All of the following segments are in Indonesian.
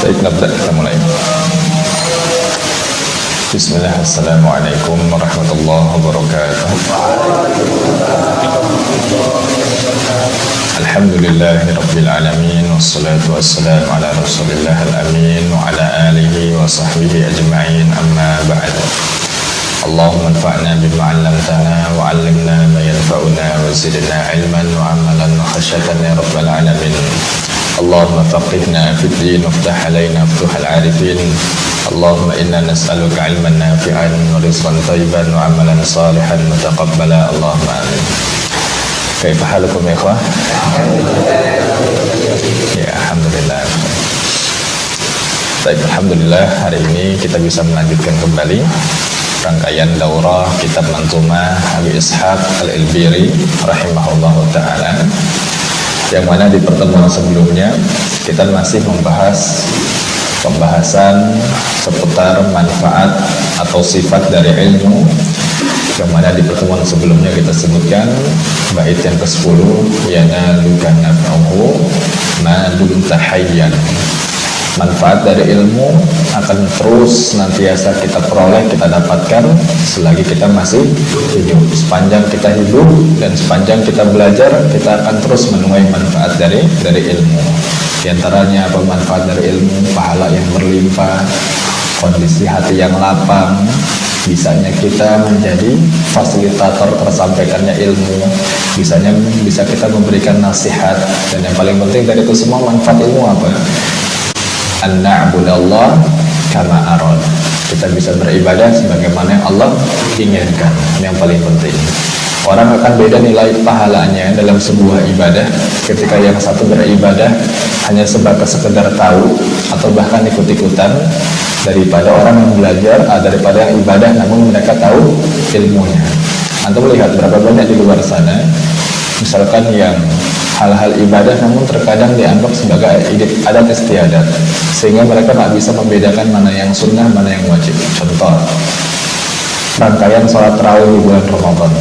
Baik, kita mulai. Bismillah, assalamualaikum warahmatullahi wabarakatuh. Alhamdulillahi rabbil alamin, wassalatu wassalamu ala rasulillah al-amin wa ala alihi wa sahbihi ajma'in, amma ba'd. Allahumma anfa'na bima 'allamtana wa 'allimna ma yanfa'una wa zidna 'ilman wa 'amalan wa khasyatan ya rabbal alamin. Allahumma faqihna fid din waftah 'alaina futuhal 'arifin. Allahumma inna nas'aluka 'ilman nafi'an wa rizqan thayyiban wa 'amalan salihan mutaqabbala. Allahumma amin. Kaifa halukum ya ikhwah? Ya, alhamdulillah. Baik, alhamdulillah hari ini kita bisa melanjutkan kembali rangkaian daurah kitab Manzumah Abi Ishaq Al-Ilbiri rahimahullahu ta'ala, yang mana di pertemuan sebelumnya kita masih membahas pembahasan seputar manfaat atau sifat dari ilmu, yang mana di pertemuan sebelumnya kita sebutkan bait yang ke-10, yanaluka naf'uhu ma dumta hayyan. Manfaat dari ilmu akan terus nantiasa kita peroleh, kita dapatkan selagi kita masih hidup. Sepanjang kita hidup dan sepanjang kita belajar, kita akan terus menuai manfaat dari ilmu. Di antaranya apa manfaat dari ilmu? Pahala yang berlimpah, kondisi hati yang lapang, bisanya kita menjadi fasilitator tersampaikannya ilmu, bisanya bisa kita memberikan nasihat, dan yang paling penting dari itu semua manfaat ilmu apa? An-na'budallah kama arad. Kita bisa beribadah sebagaimana yang Allah inginkan. Yang paling penting, orang akan beda nilai pahalanya dalam sebuah ibadah ketika yang satu beribadah hanya sebatas sekedar tahu atau bahkan ikut-ikutan, daripada orang yang belajar, daripada yang ibadah namun mereka tahu ilmunya. Antum lihat berapa banyak di luar sana misalkan yang hal-hal ibadah namun terkadang dianggap sebagai adat istiadat, sehingga mereka tak bisa membedakan mana yang sunnah, mana yang wajib. Contoh, rangkaian sholat tarawih di bulan Ramadan.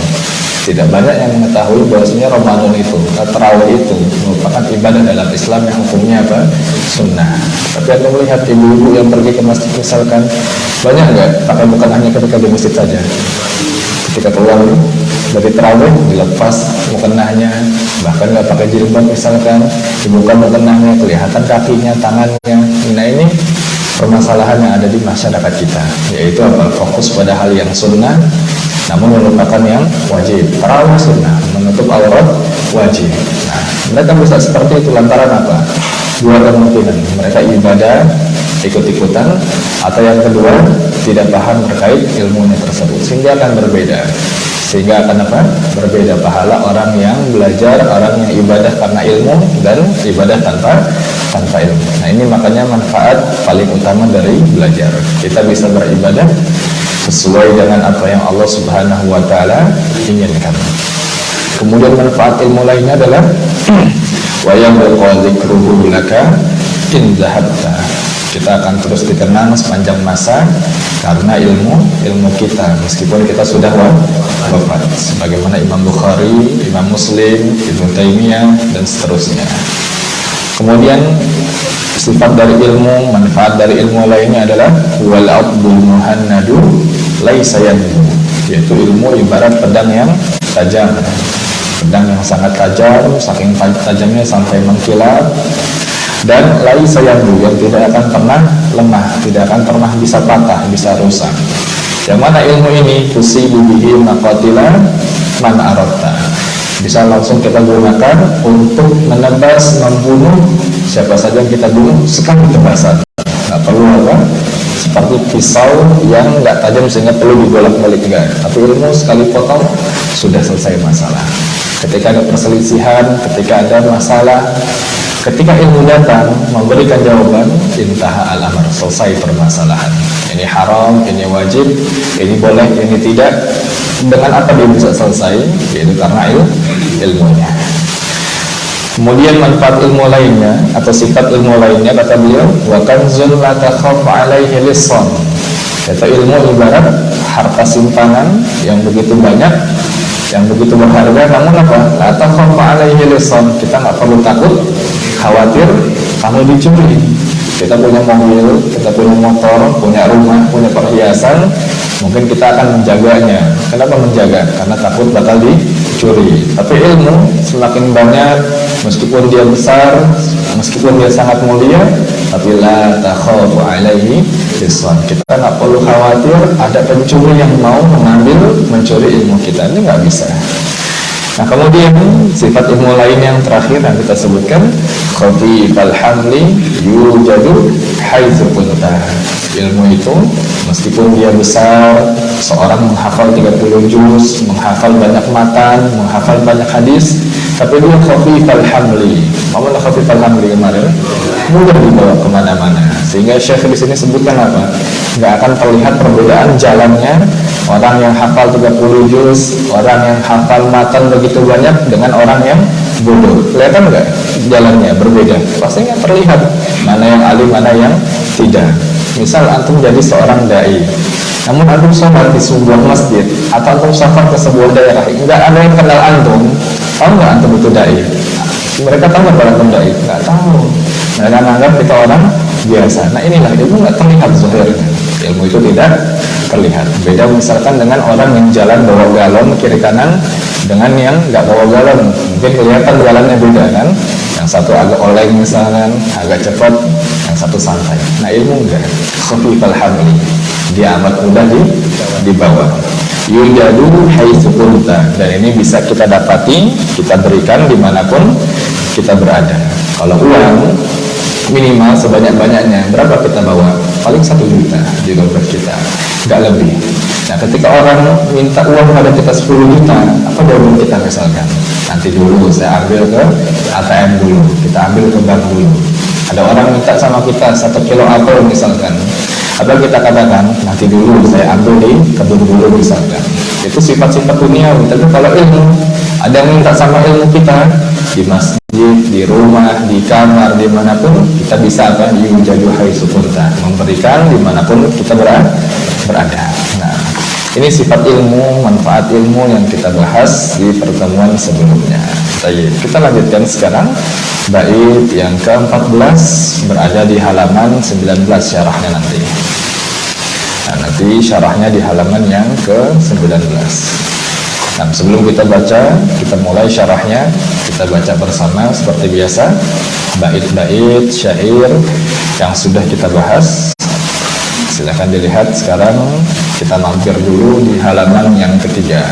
Tidak banyak yang mengetahui bahwasanya Ramadan itu, tarawih itu merupakan ibadah dalam Islam yang hukumnya apa? Sunnah. Tapi Anda melihat ibu-ibu yang pergi ke masjid misalkan, banyak nggak? Pakai bukan hanya ketika di masjid saja. Ketika keluar dari tarawih dilepas mukennahnya, bahkan nggak pakai jilbab misalkan, dibuka mukennahnya, kelihatan kakinya, tangannya. Nah, ini permasalahan yang ada di masyarakat kita, yaitu apa? Fokus pada hal yang sunnah namun melupakan yang wajib. Tarawih sunnah, menutup aurat wajib. Nah, mereka bisa seperti itu lantaran apa? Dua kemungkinan, mereka ibadah ikut-ikutan, atau yang kedua tidak paham terkait ilmunya tersebut, sehingga akan berbeda. Sehingga akan apa? Berbeda pahala orang yang belajar, orang yang ibadah karena ilmu, dan ibadah tanpa ilmu. Nah, ini makanya manfaat paling utama dari belajar. Kita bisa beribadah sesuai dengan apa yang Allah Subhanahu wa ta'ala inginkan. Kemudian manfaat ilmu lainnya adalah wa yabqa dzikruhu laka in dhahabta. Kita akan terus dikenang sepanjang masa karena ilmu kita, meskipun kita sudah wafat. Sebagaimana Imam Bukhari, Imam Muslim, Ibnu Taimiyah, dan seterusnya. Kemudian sifat dari ilmu, manfaat dari ilmu lainnya adalah wal abdul muhannadu laisa yanbu, yaitu ilmu ibarat pedang yang tajam. Pedang yang sangat tajam, saking tajamnya sampai mengkilat, dan laisa yanbu, yang tidak akan pernah lemah, tidak akan pernah bisa patah, bisa rusak. Yang mana ilmu ini tusibu bihi maqatila man aradta, bisa langsung kita gunakan untuk menebas, membunuh siapa saja yang kita bunuh sekali tebasan. Nggak perlu apa? Seperti pisau yang nggak tajam sehingga perlu dibolak-balik, enggak. Tapi ilmu sekali potong sudah selesai masalah. Ketika ada perselisihan, ketika ada masalah, ketika ilmu datang memberikan jawaban, intaha al-amr, selesai permasalahan. Ini haram, ini wajib, ini boleh, ini tidak. Dengan apa dia bisa selesai? Yaitu karena ilmunya. Kemudian manfaat ilmu lainnya atau sifat ilmu lainnya, kata beliau, wa kanzun la takhaf alaihi lisan. Kata ilmu ibarat harta simpanan yang begitu banyak, yang begitu berharga, namun apa? La takhaf alaihi lisan. Kita nggak perlu takut, khawatir kamu dicuri. Kita punya mobil, kita punya motor, punya rumah, punya perhiasan, mungkin kita akan menjaganya. Kenapa menjaga? Karena takut bakal dicuri. Tapi ilmu semakin banyak, meskipun dia besar, meskipun dia sangat mulia, tapi la takhafu alaihi bisan. Kita nggak perlu khawatir ada pencuri yang mau mengambil, mencuri ilmu kita. Ini nggak bisa. Nah, kemudian sifat ilmu lain yang terakhir yang kita sebutkan, khafifal hamli yujadu haitsu kunta. Ilmu itu meskipun dia besar, seorang menghafal 30 juz, menghafal banyak matan, menghafal banyak hadis, tapi dia khafifal hamli. Mana khafifal hamli kemarin? Mudah dibawa kemana-mana. Sehingga Syekh di sini sebutkan apa? Nggak akan terlihat perbedaan jalannya orang yang hafal 30 juz, orang yang hafal matan begitu banyak dengan orang yang bodoh. Kelihatan nggak jalannya berbeda? Pastinya terlihat mana yang alim, mana yang tidak. Misal antum jadi seorang dai, namun antum sholat di sebuah masjid atau antum safar ke sebuah daerah, nggak ada yang kenal antum. Tahu nggak antum itu dai? Mereka tahu nggak antum dai? Nggak tahu. Mereka menganggap kita orang biasa. Nah, inilah ilmu nggak terlihat zahirnya. Ilmu itu tidak terlihat. Beda misalkan dengan orang yang jalan bawa galon kiri kanan dengan yang nggak bawa galon. Mungkin kelihatan jalannya beda kan? Yang satu agak oleng misalkan, agak cepat, yang satu santai. Nah, ilmu enggak. Khafifal hamli. Dia amat mudah dibawa. Yujadu haitsu kunta. Dan ini bisa kita dapati, kita berikan dimanapun kita berada. Kalau uang minimal sebanyak-banyaknya, berapa kita bawa? Paling 1 juta di dompet kita, nggak lebih. Nah, ketika orang minta uang pada kita 10 juta, apa jawaban kita misalkan? Nanti dulu, saya ambil ke ATM dulu, kita ambil ke bank dulu. Ada orang minta sama kita 1 kilo apel misalkan, apa kita katakan? Nanti dulu, saya ambil di kebun dulu misalkan. Itu sifat-sifat dunia. Tapi kalau ilmu, ada yang minta sama ilmu kita di masjid, di rumah, di kamar, dimanapun kita bisa apa? Yujadu haitsu kunta, memberikan dimanapun kita berada. Nah, ini sifat ilmu, manfaat ilmu yang kita bahas di pertemuan sebelumnya. Baik, kita lanjutkan sekarang bait yang ke-14 berada di halaman 19 syarahnya nanti. Nah, nanti syarahnya di halaman yang ke-19. Nah, sebelum kita baca, kita mulai syarahnya. Kita baca bersama seperti biasa bait-bait syair yang sudah kita bahas. Silakan dilihat. Sekarang kita mampir dulu di halaman yang ketiga.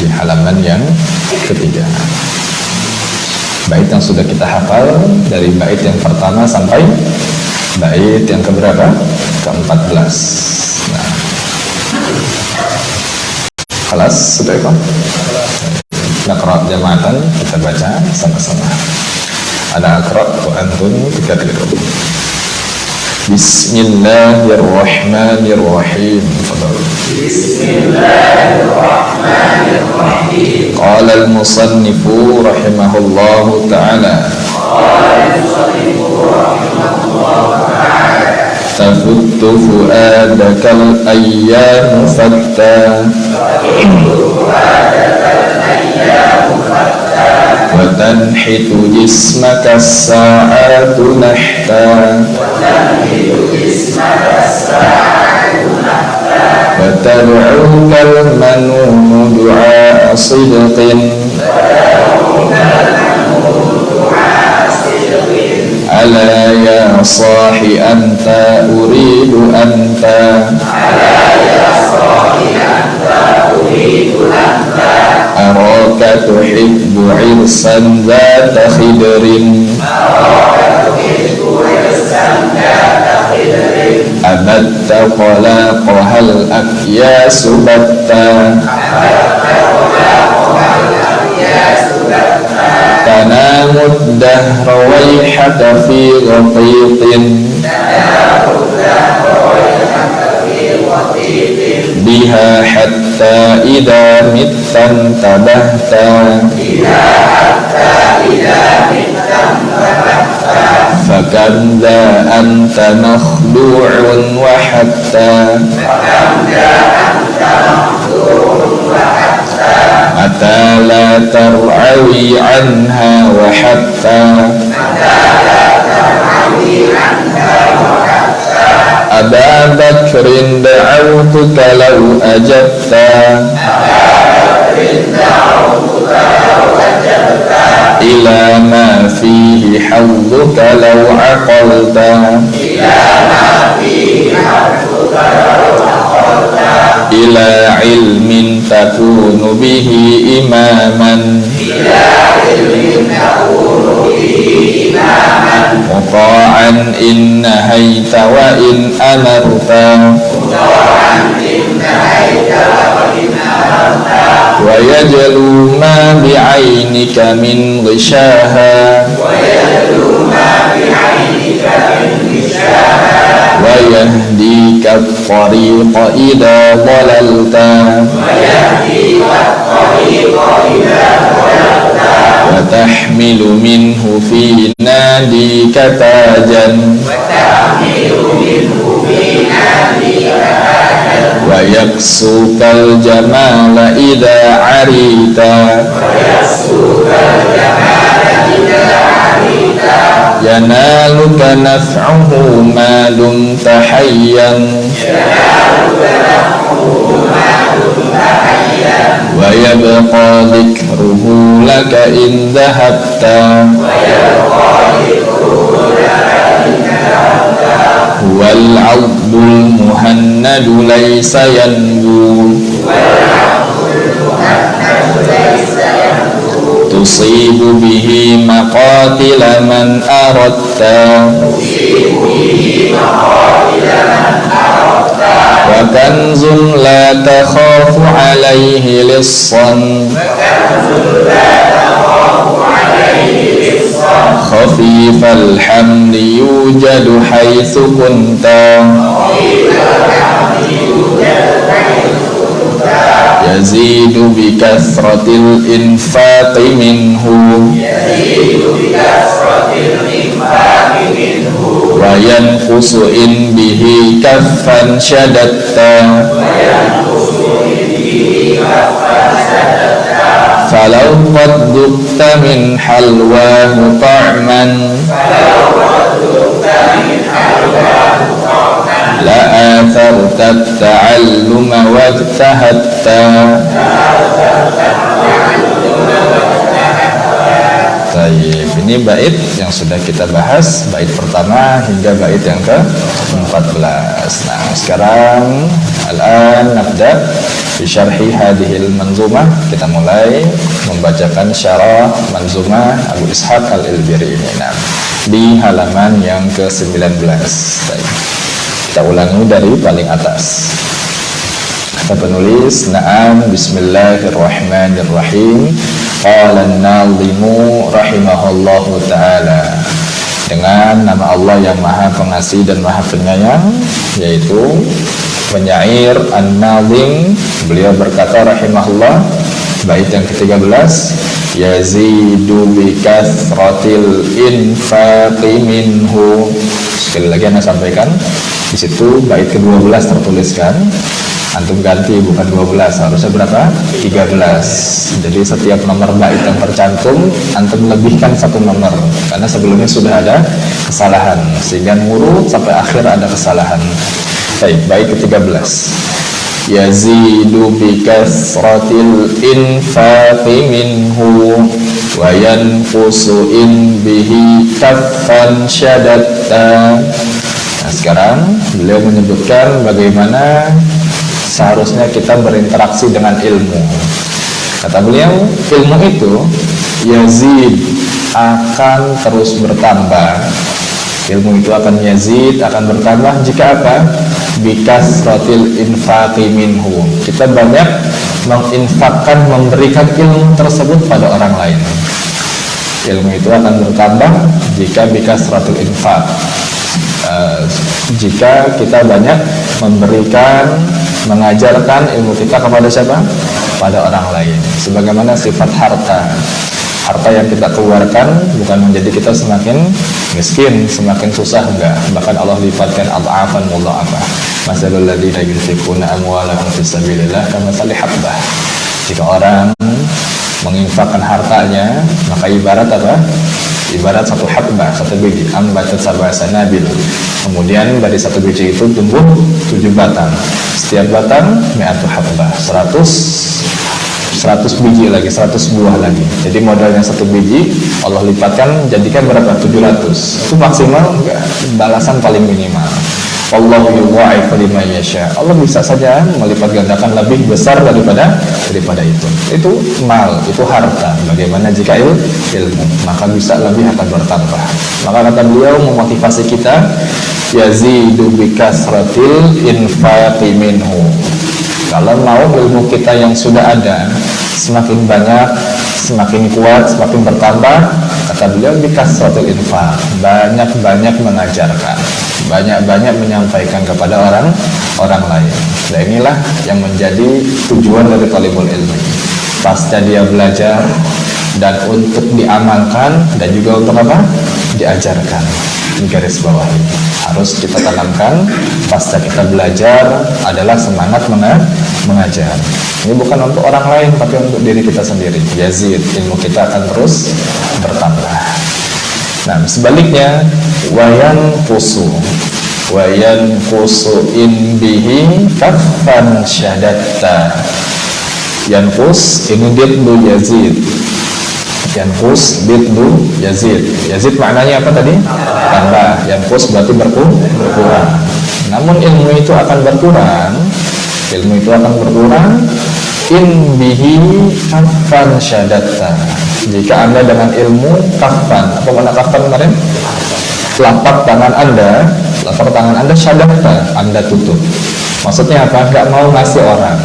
Di halaman yang ketiga, bait yang sudah kita hafal dari bait yang pertama sampai bait yang keberapa? Ke-14. Nah, kelas sudah itu. Naqra jama'atan, kita baca sama-sama. Ana aqra wa antum tukadzibun. Bismillahirrahmanirrahim. Bismillahirrahmanirrahim. Qala al-musannifu rahimahullahu ta'ala. Tafuttu fu'adakal ayyamu fatta wa tanhitu jismaka as-sa'atu nahta wa tad'uka al-manunu du'a sidqin ala ya sahi anta uridu anta araka tuhibbu irsan zata khidrin abatta qalaqahal akyasu batta tanamud dahra wayhaka fi ghatitin biha hatta idha mittan tabahta fakam dha anta makhdu'un wa hatta mata la tar'a تنحوي عنها وحتى أبا بكر دعوتك لو أجبت إلى ما فيه حظك لو عقلت إلى علم تكون به إماما مطاعا إن نهيت وإن أمرت ويجلو ما بعينك من غشاها ويهديك الطريق إذا ضللت وتحمل منه في ناديك تاجا ويكسوك الجمال إذا عريت ينالك نفعه ما دمت حيا ويبقى ذكره لك إن ذهبت هو العضد المهند ليس ينبو تصيب به مقاتل من أردت وكنز لا تخاف عليه لصا خفيف الحمل يوجد حيث كنت يزيد بكثرة الإنفاق منه وينقص إن به كفا شددت فلو قد ذقت من حلواه طعما لآثرت التعلم واجتهدت. Baik, ini bait yang sudah kita bahas, bait pertama hingga bait yang ke-14. Nah, sekarang al-an nabda bi syarhi hadhil manzumah. Kita mulai membacakan syarah manzumah Abu Ishaq Al-Ilbiri ini. Nah, di halaman yang ke-19. Baik. Kita ulangi dari paling atas. Kata penulis, na'am bismillahirrahmanirrahim. Qala an-nazimu rahimahullahu ta'ala. Dengan nama Allah yang maha pengasih dan maha penyayang, yaitu penyair an-nazim, beliau berkata rahimahullah, bait yang ke-13, yazidu bi kathratil infaqi minhu. Sekali lagi Anda sampaikan, di situ bait ke-12 tertuliskan. Antum ganti, bukan 12, harusnya berapa? 13. Jadi setiap nomor bait yang tercantum antum lebihkan satu nomor, karena sebelumnya sudah ada kesalahan, sehingga ngurut sampai akhir ada kesalahan. Baik, bait ke-13. Yazidu bi kasratil infaqi minhu wa yanqusu in bihi kaffan syadatta. Nah, sekarang beliau menyebutkan bagaimana seharusnya kita berinteraksi dengan ilmu. Kata beliau, ilmu itu yazid, akan terus bertambah. Ilmu itu akan yazid, akan bertambah jika apa? Bikasratil infaqi minhu. Kita banyak menginfakkan, memberikan ilmu tersebut pada orang lain. Ilmu itu akan bertambah jika bikasratil infaq, jika kita banyak memberikan, mengajarkan ilmu kita kepada siapa? Pada orang lain. Sebagaimana sifat harta. Harta yang kita keluarkan bukan menjadi kita semakin miskin, semakin susah, enggak. Bahkan Allah lipatkan adhafan mudha'afah. Masalul ladzina yunfiquna amwalahum fis sabilillah kamathali habbah. Jika orang menginfakkan hartanya, maka ibarat apa? Ibarat satu habbah, satu biji, ambatat sab'a sanabil. Kemudian dari satu biji itu tumbuh 7 batang. Setiap batang mi'atu habbah, 100 biji lagi, 100 buah lagi. Jadi modalnya satu biji, Allah lipatkan jadikan berapa? 700. Itu maksimal enggak? Balasan paling minimal. Allahu yudha'ifu liman yasha. Allah bisa saja melipat gandakan lebih besar daripada itu. Itu mal, itu harta. Bagaimana jika ilmu? Maka bisa lebih akan bertambah. Maka kata beliau memotivasi kita, yazidu bikasratil infaqi minhu. Kalau mau ilmu kita yang sudah ada semakin banyak, semakin kuat, semakin bertambah, kata beliau bikasratil infaq, banyak-banyak mengajarkan, banyak-banyak menyampaikan kepada orang lain. Nah inilah yang menjadi tujuan dari talibul ilmi. Pasca dia belajar dan untuk diamalkan dan juga untuk apa? Diajarkan. Ini garis bawah ini harus kita tanamkan pasca kita belajar adalah semangat mengajar. Ini bukan untuk orang lain tapi untuk diri kita sendiri. Yazid, ilmu kita akan terus bertambah. Nah, sebaliknya wayan kusu in bihi kaffan syadatta. Yankus ini ditlu Yazid. Yankus ditlu Yazid. Yazid maknanya apa tadi? Tambah. Yankus berarti berkurang. Namun ilmu itu akan berkurang. In bihi kaffan syadatta. Jika Anda dengan ilmu kaffan, apa makna kaffan kemarin? Lapak tangan Anda syadatta, Anda tutup. Maksudnya apa? Gak mau ngasih orang,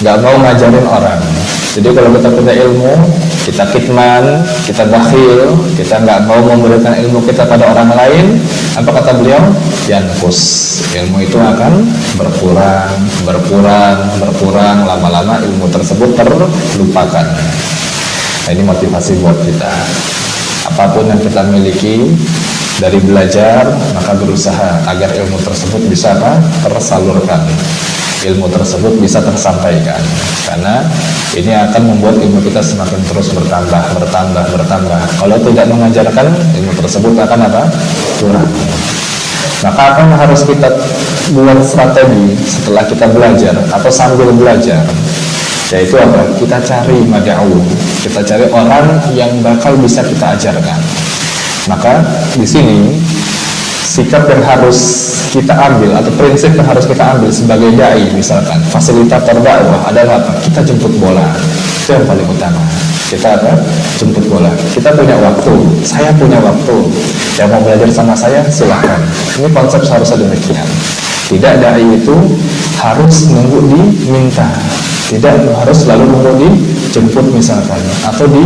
gak mau ngajarin orang. Jadi kalau kita punya ilmu, kita kitman, kita bakhil, kita nggak mau memberikan ilmu kita pada orang lain, apa kata beliau? Yankus, ilmu itu akan berkurang, lama-lama ilmu tersebut terlupakan. Nah, ini motivasi buat kita. Apapun yang kita miliki dari belajar, maka berusaha agar ilmu tersebut bisa tersalurkan. Ilmu tersebut bisa tersampaikan, karena ini akan membuat ilmu kita semakin terus bertambah. Kalau tidak mengajarkan, ilmu tersebut akan kurang. Maka apa yang harus kita buat strategi setelah kita belajar atau sambil belajar, yaitu apa? Kita cari mad'u, kita cari orang yang bakal bisa kita ajarkan. Maka di sini sikap yang harus kita ambil atau prinsip yang harus kita ambil sebagai dai, misalkan fasilitator dakwah adalah apa? Kita jemput bola. Itu yang paling utama. Kita jemput bola. Kita punya waktu, saya punya waktu. Yang mau belajar sama saya silahkan. Ini konsep seharusnya demikian. Tidak, dai itu harus nunggu diminta. Tidak harus selalu nunggu dijemput misalkan, atau di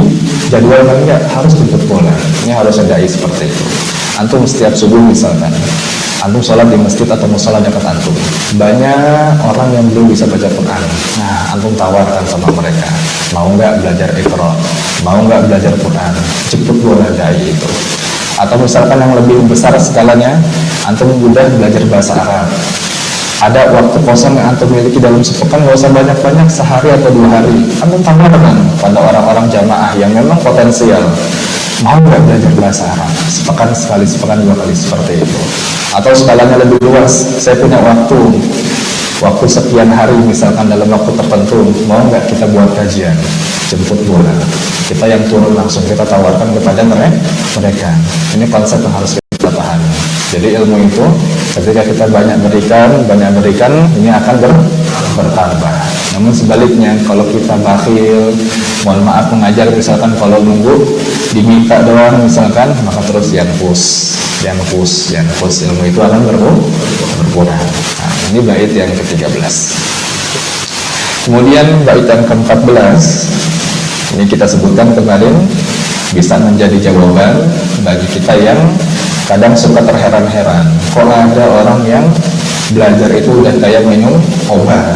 jadwal enggak harus jemput bola. Ini harusnya dai seperti itu. Antum setiap subuh misalkan, antum sholat di masjid atau musola dekat antum, banyak orang yang belum bisa baca Quran. Nah, antum tawarkan sama mereka, mau nggak belajar Iqra, mau nggak belajar Quran, jemput bola dai itu. Atau misalkan yang lebih besar skalanya, antum udah belajar bahasa Arab. Ada waktu kosong yang antum miliki dalam sepekan, nggak usah banyak-banyak, sehari atau 2 hari. Antum tawarkan pada orang-orang jamaah yang memang potensial, mau nggak belajar bahasa Arab sepekan sekali, sepekan 2 kali, seperti itu. Atau skalanya lebih luas, saya punya waktu sekian hari misalkan dalam waktu tertentu, mau nggak kita buat kajian, jemput bola, kita yang turun langsung kita tawarkan kepada mereka. Ini konsep yang harus kita pahami. Jadi ilmu itu ketika kita banyak berikan, ini akan bertambah. Namun sebaliknya, kalau kita bakhil, mohon maaf mengajar misalkan kalau nunggu diminta doang misalkan, maka terus yankus, ilmu itu akan berkurang. Nah, ini bait yang ke-13. Kemudian bait yang ke-14 ini kita sebutkan kemarin, bisa menjadi jawaban bagi kita yang kadang suka terheran-heran, kok ada orang yang belajar itu udah kayak minum obat,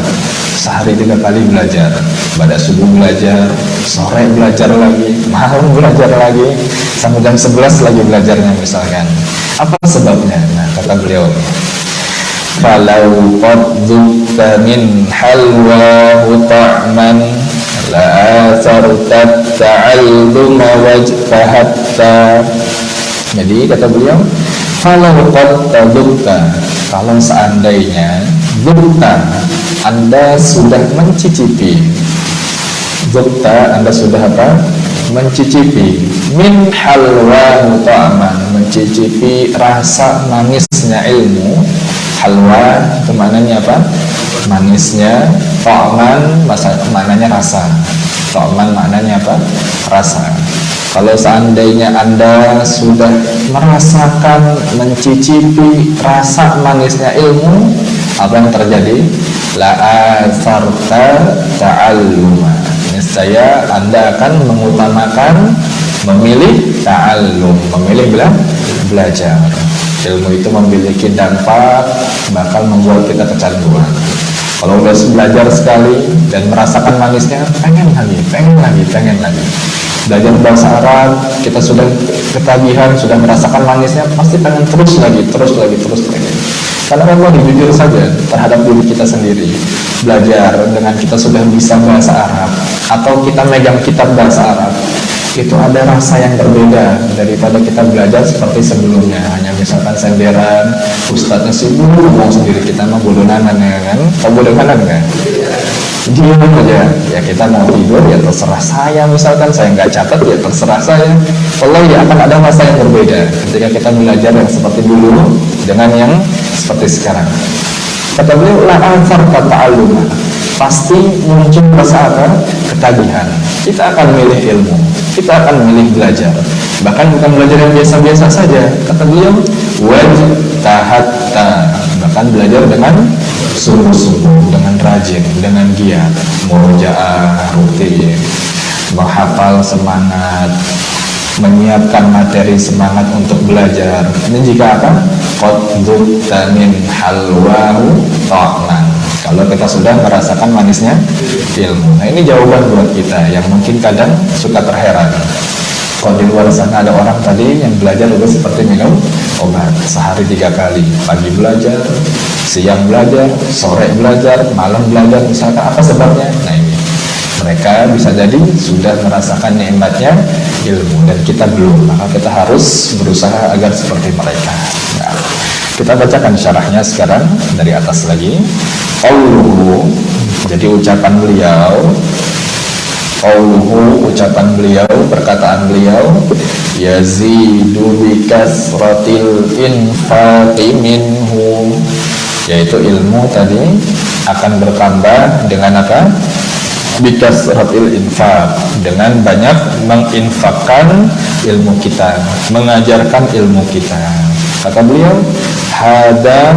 sehari 3 kali belajar, pada subuh belajar, sore belajar lagi, malam belajar lagi, sampai jam 11 lagi belajarnya misalkan. Apa sebabnya? Nah, kata beliau, falau qad dzukta min halwahu ta'man la athartat ta'alluma wajtahatta. Jadi kata beliau, kalau qad tadukta, kalau seandainya dukta, Anda sudah mencicipi, dukta, Anda sudah apa? Mencicipi, min halwa ta'aman, mencicipi rasa manisnya ilmu. Halwa itu maknanya apa? Manisnya. Ta'aman maknanya rasa. Ta'aman maknanya apa? Rasa. Kalau seandainya Anda sudah merasakan, mencicipi rasa manisnya ilmu, apa yang terjadi? La'atharta ta'alluma, niscaya Anda akan mengutamakan, memilih ta'allum, memilih belajar. Ilmu itu memiliki dampak, bakal membuat kita kecanduan. Kalau udah belajar sekali dan merasakan manisnya, pengen lagi. Belajar bahasa Arab, kita sudah ketagihan, sudah merasakan manisnya, pasti pengen terus lagi. Karena memang jujur saja terhadap diri kita sendiri, belajar dengan kita sudah bisa bahasa Arab atau kita megang kitab bahasa Arab, itu ada rasa yang berbeda daripada kita belajar seperti sebelumnya, hanya misalkan senderan, ustadznya sibuk ngomong sendiri, kita mah bodonanan ya kan? Kau bodonanan kan? Diam aja, ya kita mau tidur ya terserah saya, misalkan saya nggak catat ya terserah saya. Allah ya akan ada masa yang berbeda ketika kita belajar yang seperti dulu dengan yang seperti sekarang. Kata beliau, la'anfar ta'alluma, pasti muncul rasa apa? Ketagihan. Kita akan milih ilmu, kita akan milih belajar, bahkan bukan belajar yang biasa-biasa saja. Kata beliau, wajtahatta, bahkan belajar dengan sungguh-sungguh, dengan rajin, dengan giat, murojaah rutin, menghafal semangat, menyiapkan materi semangat untuk belajar. Ini jika apa? Qad dzukta min halwahu ta'man, kalau kita sudah merasakan manisnya ilmu. Nah ini jawaban buat kita yang mungkin kadang suka terheran. Kalau di luar sana ada orang tadi yang belajar juga seperti minum obat, sehari 3 kali, pagi belajar, siang belajar, sore belajar, malam belajar, misalkan apa sebabnya? Nah ini, mereka bisa jadi sudah merasakan nikmatnya ilmu dan kita belum, maka kita harus berusaha agar seperti mereka. Nah, kita bacakan syarahnya sekarang dari atas lagi. Qauluhu, jadi ucapan beliau, qauluhu, ucapan beliau, perkataan beliau, yazidu bi kasratil infaqi minhu, yaitu ilmu tadi akan bertambah dengan apa? Bi kasratil infaq, dengan banyak menginfakkan ilmu kita, mengajarkan ilmu kita. Kata beliau, hada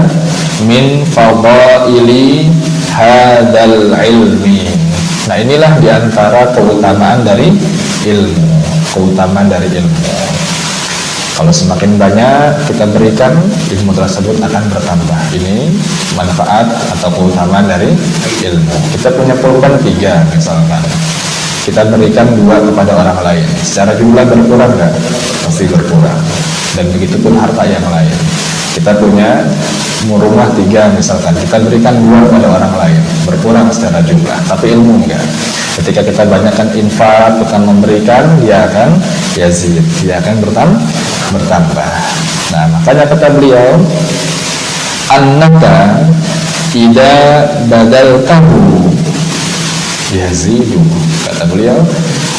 min fadaili hadal ilmi. Nah inilah diantara keutamaan dari ilmu, keutamaan dari ilmu. Kalau semakin banyak kita berikan, ilmu tersebut akan bertambah. Ini manfaat atau keutamaan dari ilmu. Kita punya pulpen 3 misalkan, kita berikan 2 kepada orang lain, secara jumlah berkurang nggak? Pasti berkurang. Dan begitu pun harta yang lain. Kita punya rumah 3 misalkan, kita berikan 2 kepada orang lain, berkurang secara jumlah, tapi ilmu enggak. Ketika kita banyakkan infak, kita memberikan, dia akan yazid, dia akan bertambah. Nah makanya kata beliau, annaka idza badaltahu yazidu, kata beliau,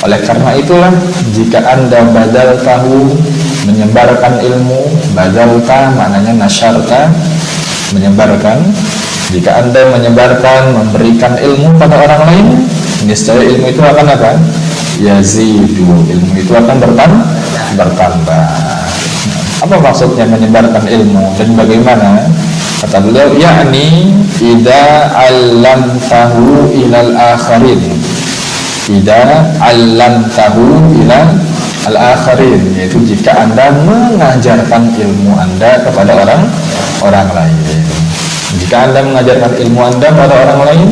oleh karena itulah jika Anda badaltahu, menyebarkan ilmu, badalta maknanya nasyarta, menyebarkan. Jika Anda menyebarkan, memberikan ilmu pada orang lain, niscaya ilmu itu akan apa? Yazidu, ilmu itu akan bertambah. Apa maksudnya menyebarkan ilmu dan bagaimana? Kata beliau, yakni idza 'allamtahu ilal akharin, idza 'allamtahu ilal al-akharin, yaitu jika Anda mengajarkan ilmu Anda kepada orang lain. Jika Anda mengajarkan ilmu Anda pada orang lain,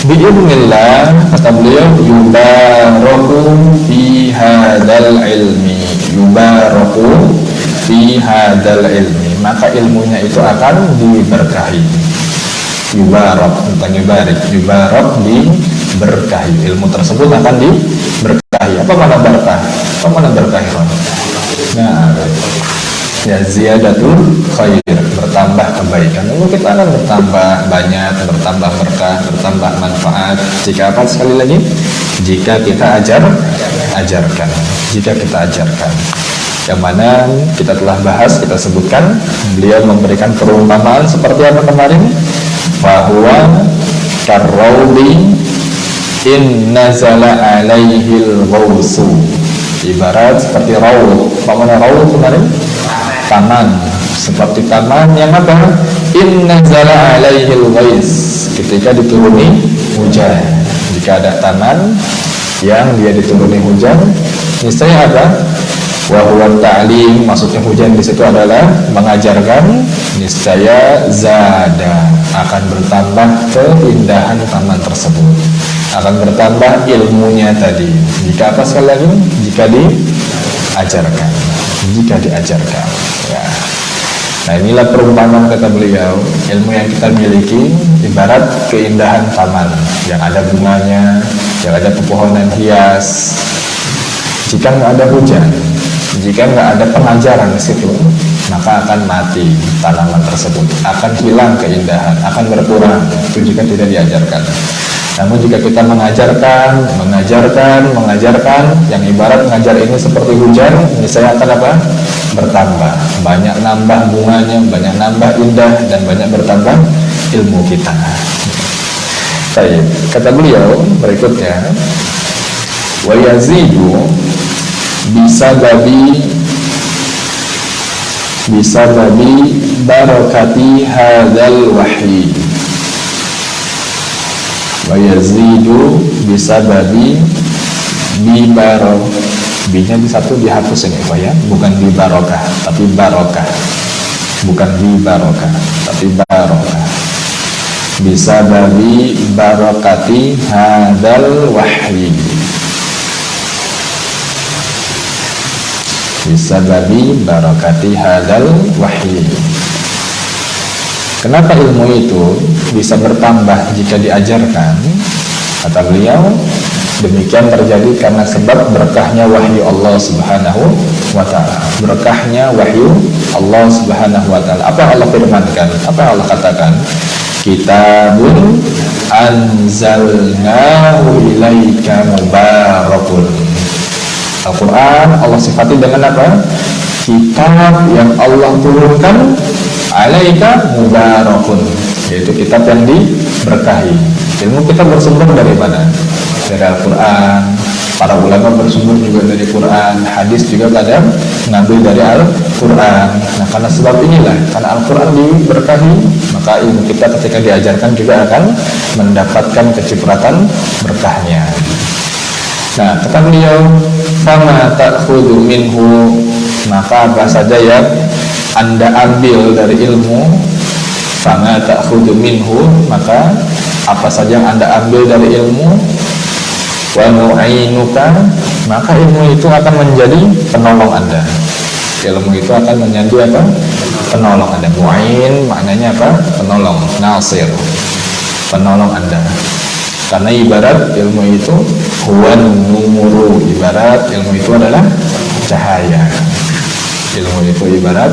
bi'idznillah, kata beliau, yubaraku fi hadal ilmi, yubaraku fi hadal ilmi, maka ilmunya itu akan diberkahi. Yubarak, bukan yubarik, yubarak, diberkahi. Ilmu tersebut akan diberkahi berkahi. Apa mana berkah? Apa mana berkah? Nah, ya ziyadatul khair, bertambah kebaikan. Lalu kita akan bertambah banyak, bertambah berkah, bertambah manfaat. Jika apa sekali lagi? Jika kita ajarkan. Jika kita ajarkan. Yang mana kita telah bahas, kita sebutkan, beliau memberikan perumpamaan seperti apa kemarin? Fahuwa karraudi in nazala alaihil ghausu. Ibarat seperti raud. Apa mana raud kemarin? Taman. Seperti taman yang apa? In nazala alaihil ghais. Ketika dituruni hujan. Jika ada taman yang dia dituruni hujan, niscaya apa? Wa huwa ta'lim, maksudnya hujan di situ adalah mengajarkan, niscaya zada, akan bertambah keindahan taman tersebut, akan bertambah ilmunya tadi. Jika apa sekali lagi? Jika diajarkan. Jika diajarkan. Ya. Nah, inilah perumpamaan kata beliau, ilmu yang kita miliki ibarat keindahan taman yang ada bunganya, yang ada pepohonan hias. Jika nggak ada hujan, jika nggak ada pengajaran di situ, maka akan mati tanaman tersebut, akan hilang keindahan, akan berkurang. Itu jika tidak diajarkan. Namun jika kita mengajarkan, yang ibarat mengajar ini seperti hujan, ini saya akan apa? Bertambah, banyak nambah bunganya, banyak nambah indah, dan banyak bertambah ilmu kita. Baik, kata beliau berikutnya, wa yazidu bisa babi barakati hadzal wahyi. Wa yazidu bisa babi bibaro, binya di satu dihapus ini Pak ya, bukan bi barokah tapi barokah, bukan bi barokah tapi barokah. Bisa babi barakati hadzal wahyi, bisa babi barakati hadzal wahyi. Kenapa ilmu itu bisa bertambah jika diajarkan? Kata beliau, demikian terjadi karena sebab berkahnya wahyu Allah Subhanahu wa ta'ala. Berkahnya wahyu Allah Subhanahu wa ta'ala. Apa Allah firmankan? Apa Allah katakan? Kitabun anzalnahu ilaika mubarakun. Al-Quran Allah sifati dengan apa? Kitab yang Allah turunkan alaika mubarakun, yaitu kitab yang diberkahi. Ilmu kita bersumber dari mana? Dari Al-Quran. Para ulama bersumber juga dari Quran. Hadis juga kadang mengambil dari Al-Quran. Nah, karena sebab inilah, karena Al-Quran diberkahi, maka ilmu kita ketika diajarkan juga akan mendapatkan kecipratan berkahnya. Nah, kata beliau, fama ta'khudhu minhu, maka apa saja yang Anda ambil dari ilmu, fama ta'khudhu minhu, maka apa saja yang Anda ambil dari ilmu, wa mu'inuka, maka ilmu itu akan menjadi penolong Anda. Ilmu itu akan menjadi apa? Penolong Anda. Mu'in maknanya apa? Penolong, nasir, penolong Anda. Karena ibarat ilmu itu huwan numuru, ibarat ilmu itu adalah cahaya. Ilmu itu ibarat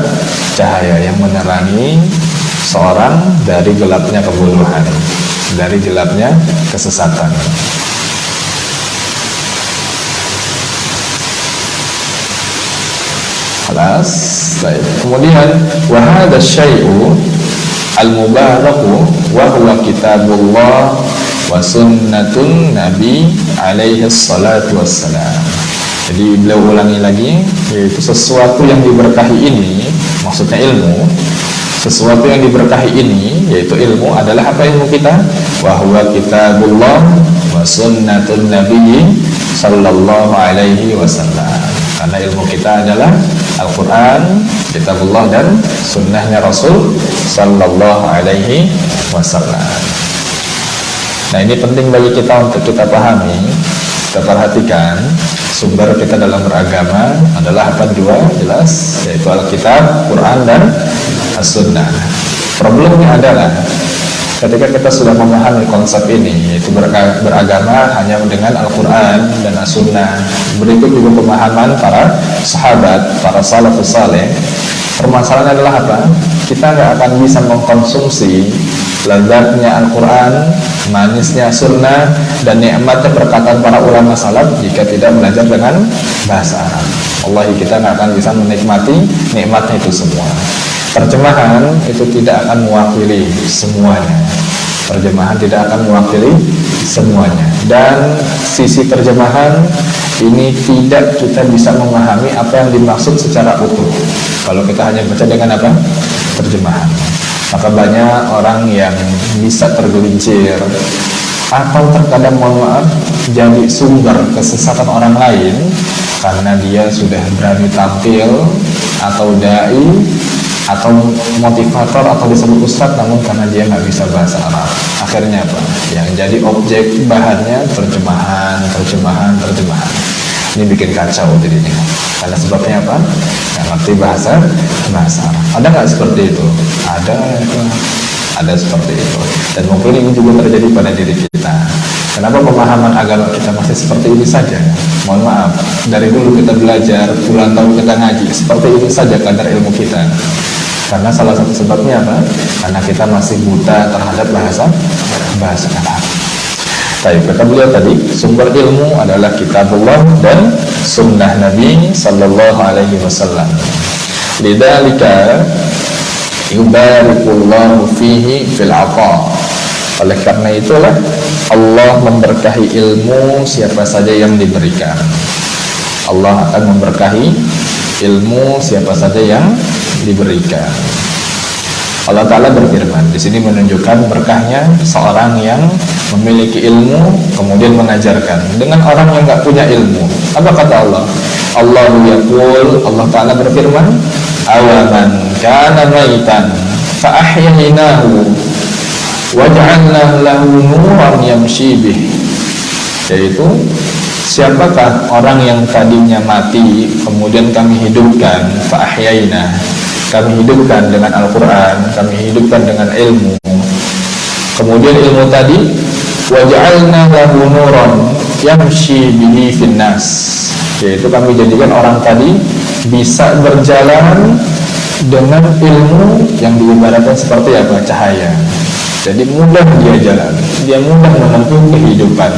cahaya yang menerangi seorang dari gelapnya kebodohan, dari gelapnya kesesatan. Kelas. Baik. Kemudian wa hadza syai'u al-mubaraku wa huwa kitabullah wa sunnatun nabi alaihi salatu wassalam. Jadi beliau ulangi lagi, yaitu sesuatu yang diberkahi ini, maksudnya ilmu, sesuatu yang diberkahi ini, yaitu ilmu, adalah apa ilmu kita? Wa huwa kitabullah wa sunnatun nabi sallallahu alaihi wasallam. Karena ilmu kita adalah Al-Quran, kitabullah, dan sunnahnya Rasul sallallahu alaihi wasallam. Nah, ini penting bagi kita untuk kita pahami, kita perhatikan. Sumber kita dalam beragama adalah apa? Dua jelas, yaitu Alkitab, Quran, dan As-Sunnah. Problemnya adalah Ketika kita sudah memahami konsep ini, yaitu beragama hanya dengan Al-Quran dan As-Sunnah, berikut juga pemahaman para sahabat, para salafus saleh. Permasalahannya adalah apa? Kita nggak akan bisa mengkonsumsi lezatnya Al-Quran, manisnya Sunnah, dan nikmatnya perkataan para ulama salaf jika tidak belajar dengan bahasa Arab. Wallahi, kita nggak akan bisa menikmati nikmatnya itu semua. Terjemahan itu tidak akan mewakili semuanya. Terjemahan tidak akan mewakili semuanya. Dan sisi terjemahan ini tidak kita bisa memahami apa yang dimaksud secara utuh kalau kita hanya baca dengan apa? Terjemahan. Maka banyak orang yang bisa tergelincir atau terkadang, mohon maaf, jadi sumber kesesatan orang lain karena dia sudah berani tampil atau dai atau motivator atau disebut ustadz, namun karena dia nggak bisa bahasa Arab, akhirnya apa? Yang jadi objek bahannya terjemahan. Ini bikin kacau jadinya. Karena sebabnya apa? Nggak ngerti bahasa Arab. Ada nggak seperti itu? Ada seperti itu. Dan mungkin ini juga terjadi pada diri kita. Kenapa pemahaman agama kita masih seperti ini saja? Mohon maaf, dari dulu kita belajar, puluhan tahun kita ngaji, seperti ini saja kadar ilmu kita. Karena salah satu sebabnya apa? Karena kita masih buta terhadap bahasa Arab. Baik, kata beliau tadi, sumber ilmu adalah kitabullah dan sunnah Nabi sallallahu alaihi wasallam. Lidzalika yubarikullahu fihi fil 'ata. Oleh karena itulah Allah memberkahi ilmu siapa saja yang diberikan. Allah akan memberkahi ilmu siapa saja yang diberikan. Allah Ta'ala berfirman, di sini menunjukkan berkahnya seorang yang memiliki ilmu kemudian mengajarkan dengan orang yang nggak punya ilmu. Apa kata Allah? Allahu yaqul, Allah Ta'ala berfirman, awaman kana maitan fa ahyaynahu waj'alna lahu nuran yamshi bih. Yaitu, siapakah orang yang tadinya mati kemudian kami hidupkan, fa ahyayna, kami hidupkan dengan Al-Quran, kami hidupkan dengan ilmu. Kemudian ilmu tadi, waj'alna lahu nuran yamshi bihi finnas, yaitu kami jadikan orang tadi bisa berjalan dengan ilmu yang diibaratkan seperti apa? Cahaya. Jadi mudah dia jalan, dia mudah menempuh kehidupan.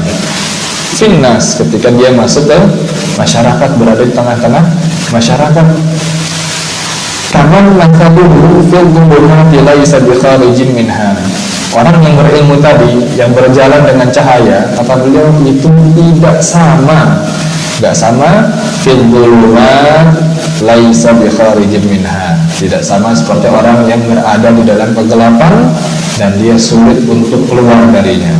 Finnas, ketika dia masuk ke masyarakat, berada di tengah-tengah masyarakat. Kaman masaluhu fil dhulumati laisa bikharijin minha. Orang yang berilmu tadi, yang berjalan dengan cahaya, kata beliau, itu tidak sama fil dhulumat laisa bikharijin minha. Tidak sama seperti orang yang berada di dalam kegelapan dan dia sulit untuk keluar darinya.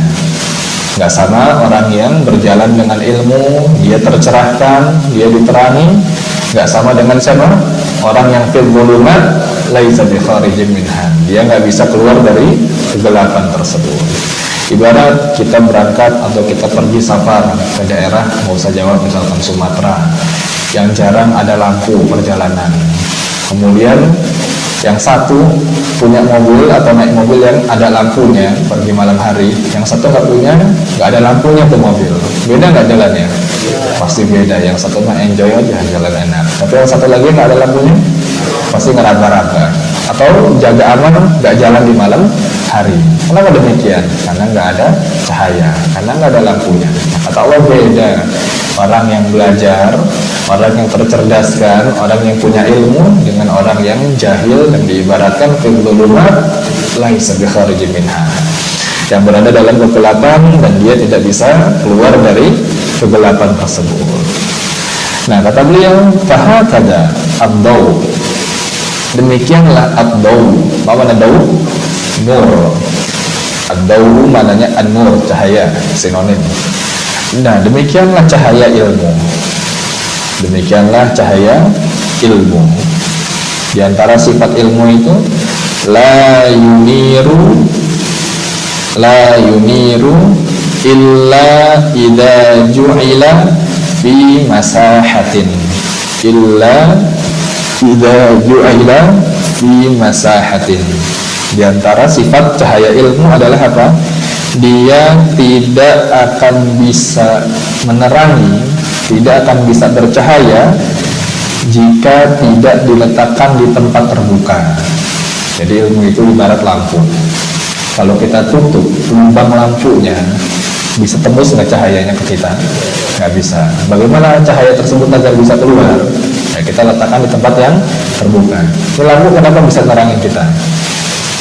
Nggak sama orang yang berjalan dengan ilmu, dia tercerahkan, dia diterangi. Nggak sama dengan siapa? Orang yang fil dhulumat laisa bikharijin minha. Dia nggak bisa keluar dari kegelapan tersebut. Ibarat kita berangkat atau kita pergi safar ke daerah, mau usah Jawa, misalkan Sumatera, yang jarang ada lampu perjalanan. Kemudian yang satu punya mobil atau naik mobil yang ada lampunya pergi malam hari, yang satu nggak ada lampunya tuh mobil. Beda nggak jalannya? Pasti beda. Yang satu mah enjoy aja, jalan enak. Tapi yang satu lagi nggak ada lampunya, pasti ngeraba-raba atau jaga aman nggak jalan di malam hari. Kenapa demikian? Karena nggak ada cahaya, karena nggak ada lampunya. Kata Allah, beda orang yang belajar, orang yang tercerdaskan, orang yang punya ilmu dengan orang yang jahil dan diibaratkan fil dhulumat laisa bikharijin minha, yang berada dalam kegelapan dan dia tidak bisa keluar dari kegelapan tersebut. Nah, kata beliau, fahakada ad-daw, demikianlah ad-daw. Apa makna daw? Nur. Ad-daw maknanya an-nur, cahaya, sinonim. Nah, demikianlah cahaya ilmu. Demikianlah cahaya ilmu. Di antara sifat ilmu itu la yuniru illa idza ju'ila fi masahatin. Illa idza ju'ila fi masahatin. Di antara sifat cahaya ilmu adalah apa? Dia tidak akan bisa menerangi, tidak akan bisa bercahaya jika tidak diletakkan di tempat terbuka. Jadi ilmu itu ibarat lampu. Kalau kita tutup lubang lampunya, bisa tembus nggak cahayanya ke kita? Nggak bisa. Bagaimana cahaya tersebut agar bisa keluar? Ya, kita letakkan di tempat yang terbuka. Ini lampu kenapa bisa nerangin kita?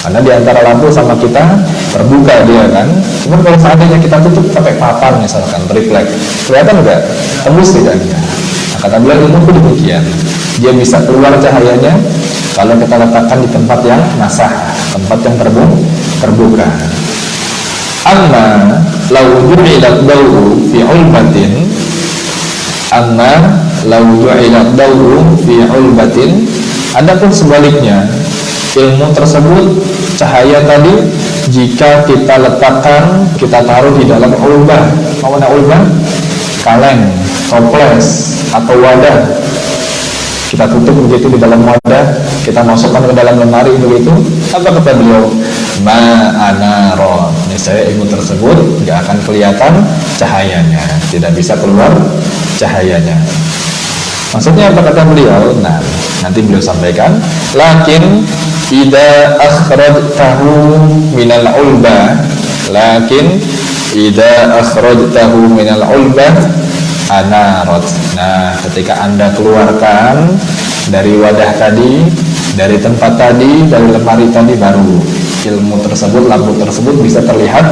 Karena di antara lampu sama kita terbuka dia kan. Cuma kalau seandainya kita tutup pakai papan misalkan, triplek, kelihatan nggak? Tembus tidak dia? Nah, kata beliau ilmu itu demikian. Dia bisa keluar cahayanya kalau kita letakkan di tempat yang nasah, tempat yang terbuka. Amma law ju'ilat dawru fi ulbatin, amma law ju'ilat dawru fi ulbatin, adapun sebaliknya ilmu tersebut, cahaya tadi, jika kita letakkan, kita taruh di dalam ulbah. Mana ulbah? Kaleng, toples, atau wadah. Kita tutup begitu di dalam wadah, kita masukkan ke dalam lemari begitu. Apa kata beliau? Ma'anaro. Niscaya ilmu tersebut tidak akan kelihatan cahayanya, tidak bisa keluar cahayanya. Maksudnya apa kata beliau? Nah, nanti beliau sampaikan. Lakin idza akhrajtahu minal ulbah, lakin idza akhrajtahu minal ulbah anarat. Nah, ketika Anda keluarkan dari wadah tadi, dari tempat tadi, dari lemari tadi, baru ilmu tersebut, lampu tersebut bisa terlihat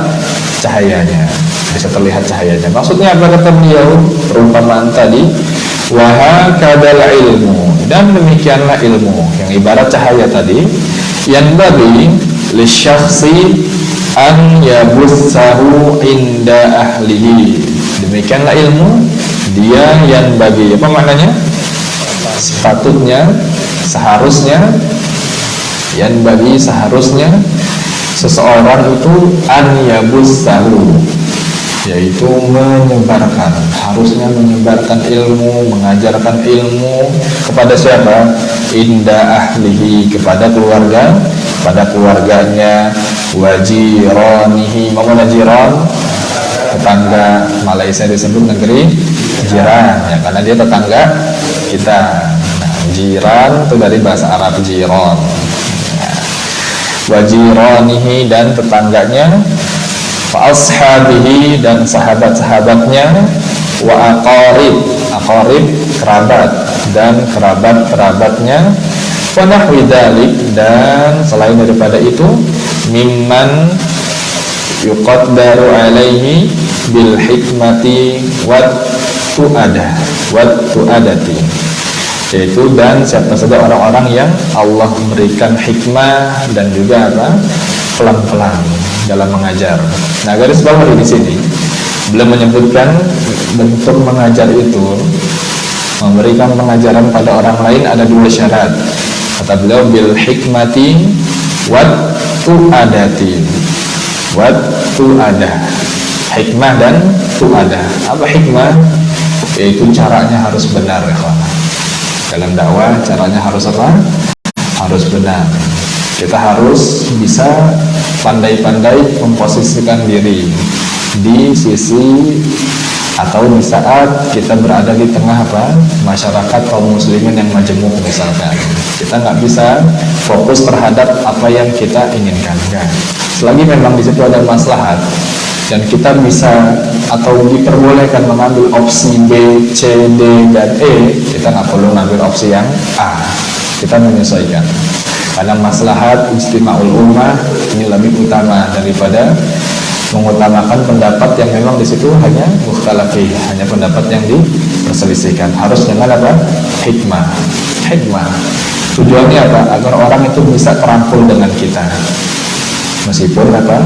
cahayanya, bisa terlihat cahayanya. Maksudnya apa kata beliau? Perumpamaan tadi, wahakadal ilmu, dan demikianlah ilmu yang ibarat cahaya tadi, yang bagi lisyakhsi an yabussahu inda ahlihi. Demikianlah ilmu, dia yang bagi, apa maknanya? Sepatutnya, seharusnya, yang bagi seharusnya seseorang itu an yabussahu, yaitu menyebarkan, harusnya menyebarkan ilmu, mengajarkan ilmu kepada siapa? Inda ahlihi, kepada keluarga, pada keluarganya, wajiranihi. Mana jiran? Tetangga. Malaysia disebut negeri jiran, ya, karena dia tetangga kita. Nah, jiran itu dari bahasa Arab jiran. Ya. Wajiranihi, dan tetangganya, wa ashabihi, dan sahabat-sahabatnya, wa aqarib, aqarib kerabat, dan kerabat-kerabatnya, wa nahwi dzalik, dan selain daripada itu, mimman yuqaddaru alaihi bil hikmati wat tu'adah, wat tu'adati, yaitu dan siapa saja orang-orang yang Allah memberikan hikmah dan juga apa? Pelan-pelan dalam mengajar. Nah, garis bawah di sini belum menyebutkan bentuk mengajar itu, memberikan pengajaran pada orang lain ada dua syarat. Kata beliau bil hikmati wat tu'adati, wat tu'adah, hikmah dan tu'adah. Apa hikmah? Yaitu caranya harus benar, ya kawan. Dalam dakwah caranya harus apa? Harus benar. Kita harus bisa pandai-pandai memposisikan diri di sisi atau di saat kita berada di tengah apa? Masyarakat kaum muslimin yang majemuk misalkan. Kita nggak bisa fokus terhadap apa yang kita inginkan, kan? Selagi memang di situ ada maslahat dan kita bisa atau diperbolehkan mengambil opsi B, C, D, dan E, kita nggak perlu mengambil opsi yang A. Kita menyesuaikan. Karena maslahat istimaul ummah ini lebih utama daripada mengutamakan pendapat yang memang di situ hanya mukhtalafi, hanya pendapat yang diperselisihkan. Harus dengan apa? Hikmah. Hikmah. Tujuannya apa? Agar orang itu bisa terangkul dengan kita. Meskipun apa?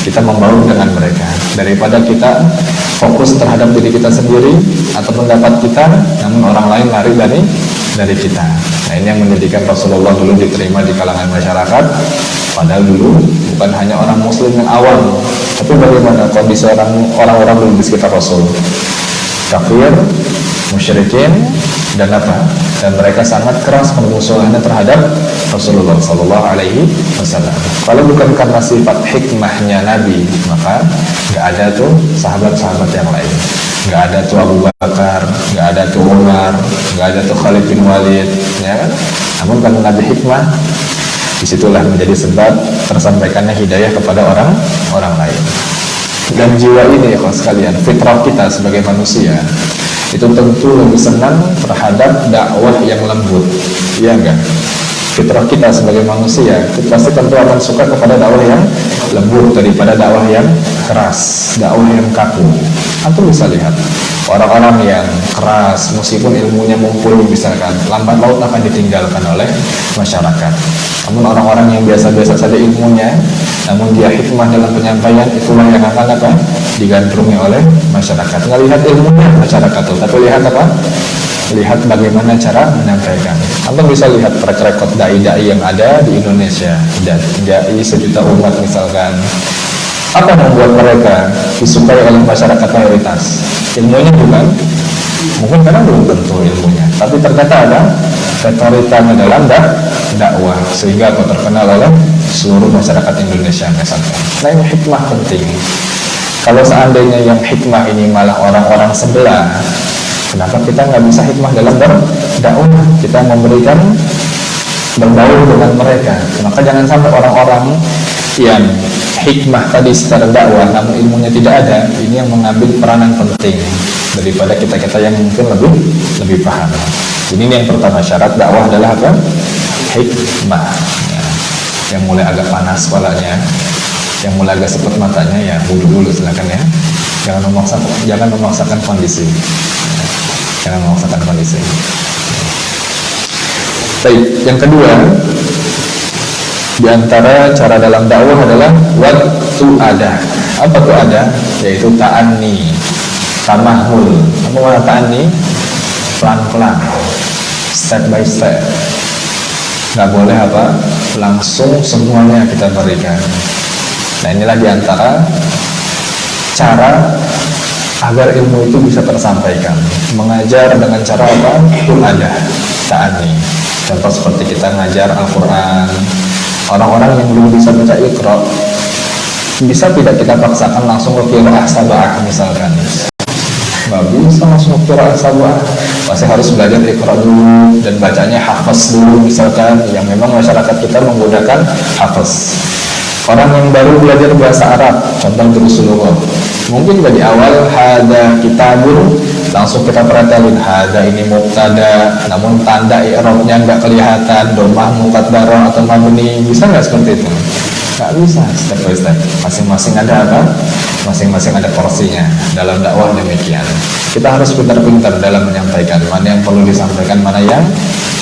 Kita membaur dengan mereka. Daripada kita fokus terhadap diri kita sendiri atau pendapat kita, namun orang lain lari dari kita. Nah, ini yang menjadikan Rasulullah dulu diterima di kalangan masyarakat. Padahal dulu bukan hanya orang muslim yang awam, tapi bagaimana kondisi orang-orang dulu di sekitar Rasul. kafir, musyrikin, dan apa? Dan mereka sangat keras permusuhannya terhadap Rasulullah Sallallahu Alaihi Wasallam. Kalau bukan karena sifat hikmahnya Nabi, maka nggak ada tuh sahabat-sahabat yang lain. Nggak ada tuh Abu Bakar, nggak ada tuh Umar, nggak ada tuh Khalid bin Walid, ya kan? Namun karena Nabi hikmah, disitulah menjadi sebab tersampaikannya hidayah kepada orang lain. Dan jiwa ini ya kawan sekalian, fitrah kita sebagai manusia itu tentu lebih senang terhadap dakwah yang lembut, iya enggak? Fitrah kita sebagai manusia itu pasti tentu akan suka kepada dakwah yang lembut daripada dakwah yang keras, dakwah yang kaku. Antum bisa lihat orang-orang yang keras meskipun ilmunya mumpuni misalkan, lambat laun akan ditinggalkan oleh masyarakat. Namun orang-orang yang biasa-biasa saja ilmunya, namun dia hikmah dalam penyampaian, itulah yang akan apa? Digandrungi oleh masyarakat. Nggak lihat ilmunya masyarakat tuh, tapi lihat apa? Lihat bagaimana cara menyampaikan. Anda bisa lihat track record dai-dai yang ada di Indonesia, dai sejuta umat misalkan. Apa yang membuat mereka disukai oleh masyarakat mayoritas? Ilmunya bukan? Mungkin karena belum tentu ilmunya, tapi ternyata ada retorikanya dalam dakwah sehingga aku terkenal oleh seluruh masyarakat Indonesia misalkan. Nah ini hikmah penting. Kalau seandainya yang hikmah ini malah orang-orang sebelah, kenapa kita nggak bisa hikmah dalam berdakwah? Kita memberikan berbaur dengan mereka. Maka jangan sampai orang-orang yang hikmah tadi secara dakwah namun ilmunya tidak ada, ini yang mengambil peranan penting daripada kita-kita yang mungkin lebih paham. Ini yang pertama, syarat dakwah adalah apa? Hikmah. Ya. Yang mulai agak panas kepalanya, yang mulai agak sepet matanya, ya wudhu dulu silakan ya. Jangan memaksakan kondisi. Jangan memaksakan kondisi. Baik, yang kedua, di antara cara dalam dakwah adalah waktu ada. Apa tuh ada? Yaitu ta'anni, tamahul. Apa makna ta'anni? Pelan-pelan, step by step. Nggak boleh apa? Langsung semuanya kita berikan. Nah inilah diantara cara agar ilmu itu bisa tersampaikan. Mengajar dengan cara apa? Ada, ta'anni. Contoh seperti kita ngajar Al-Quran. Orang-orang yang belum bisa baca Iqra, bisa tidak kita paksakan langsung ke qiraah sab'ah misalkan? Nggak bisa langsung ke qiraah sab'ah, masih harus belajar Iqra dulu dan bacanya hafaz dulu misalkan, yang memang masyarakat kita menggunakan hafaz. Orang yang baru belajar bahasa Arab, contoh Rasulullah, mungkin dari awal hada kitabun, langsung kita perhatiin hada ini mubtada, namun tanda i'rabnya nggak kelihatan, domah muqaddarah atau mabni, bisa nggak seperti itu? Nggak bisa, step by step. Masing-masing ada apa? Masing-masing ada porsinya. Dalam dakwah demikian. Kita harus pintar-pintar dalam menyampaikan mana yang perlu disampaikan, mana yang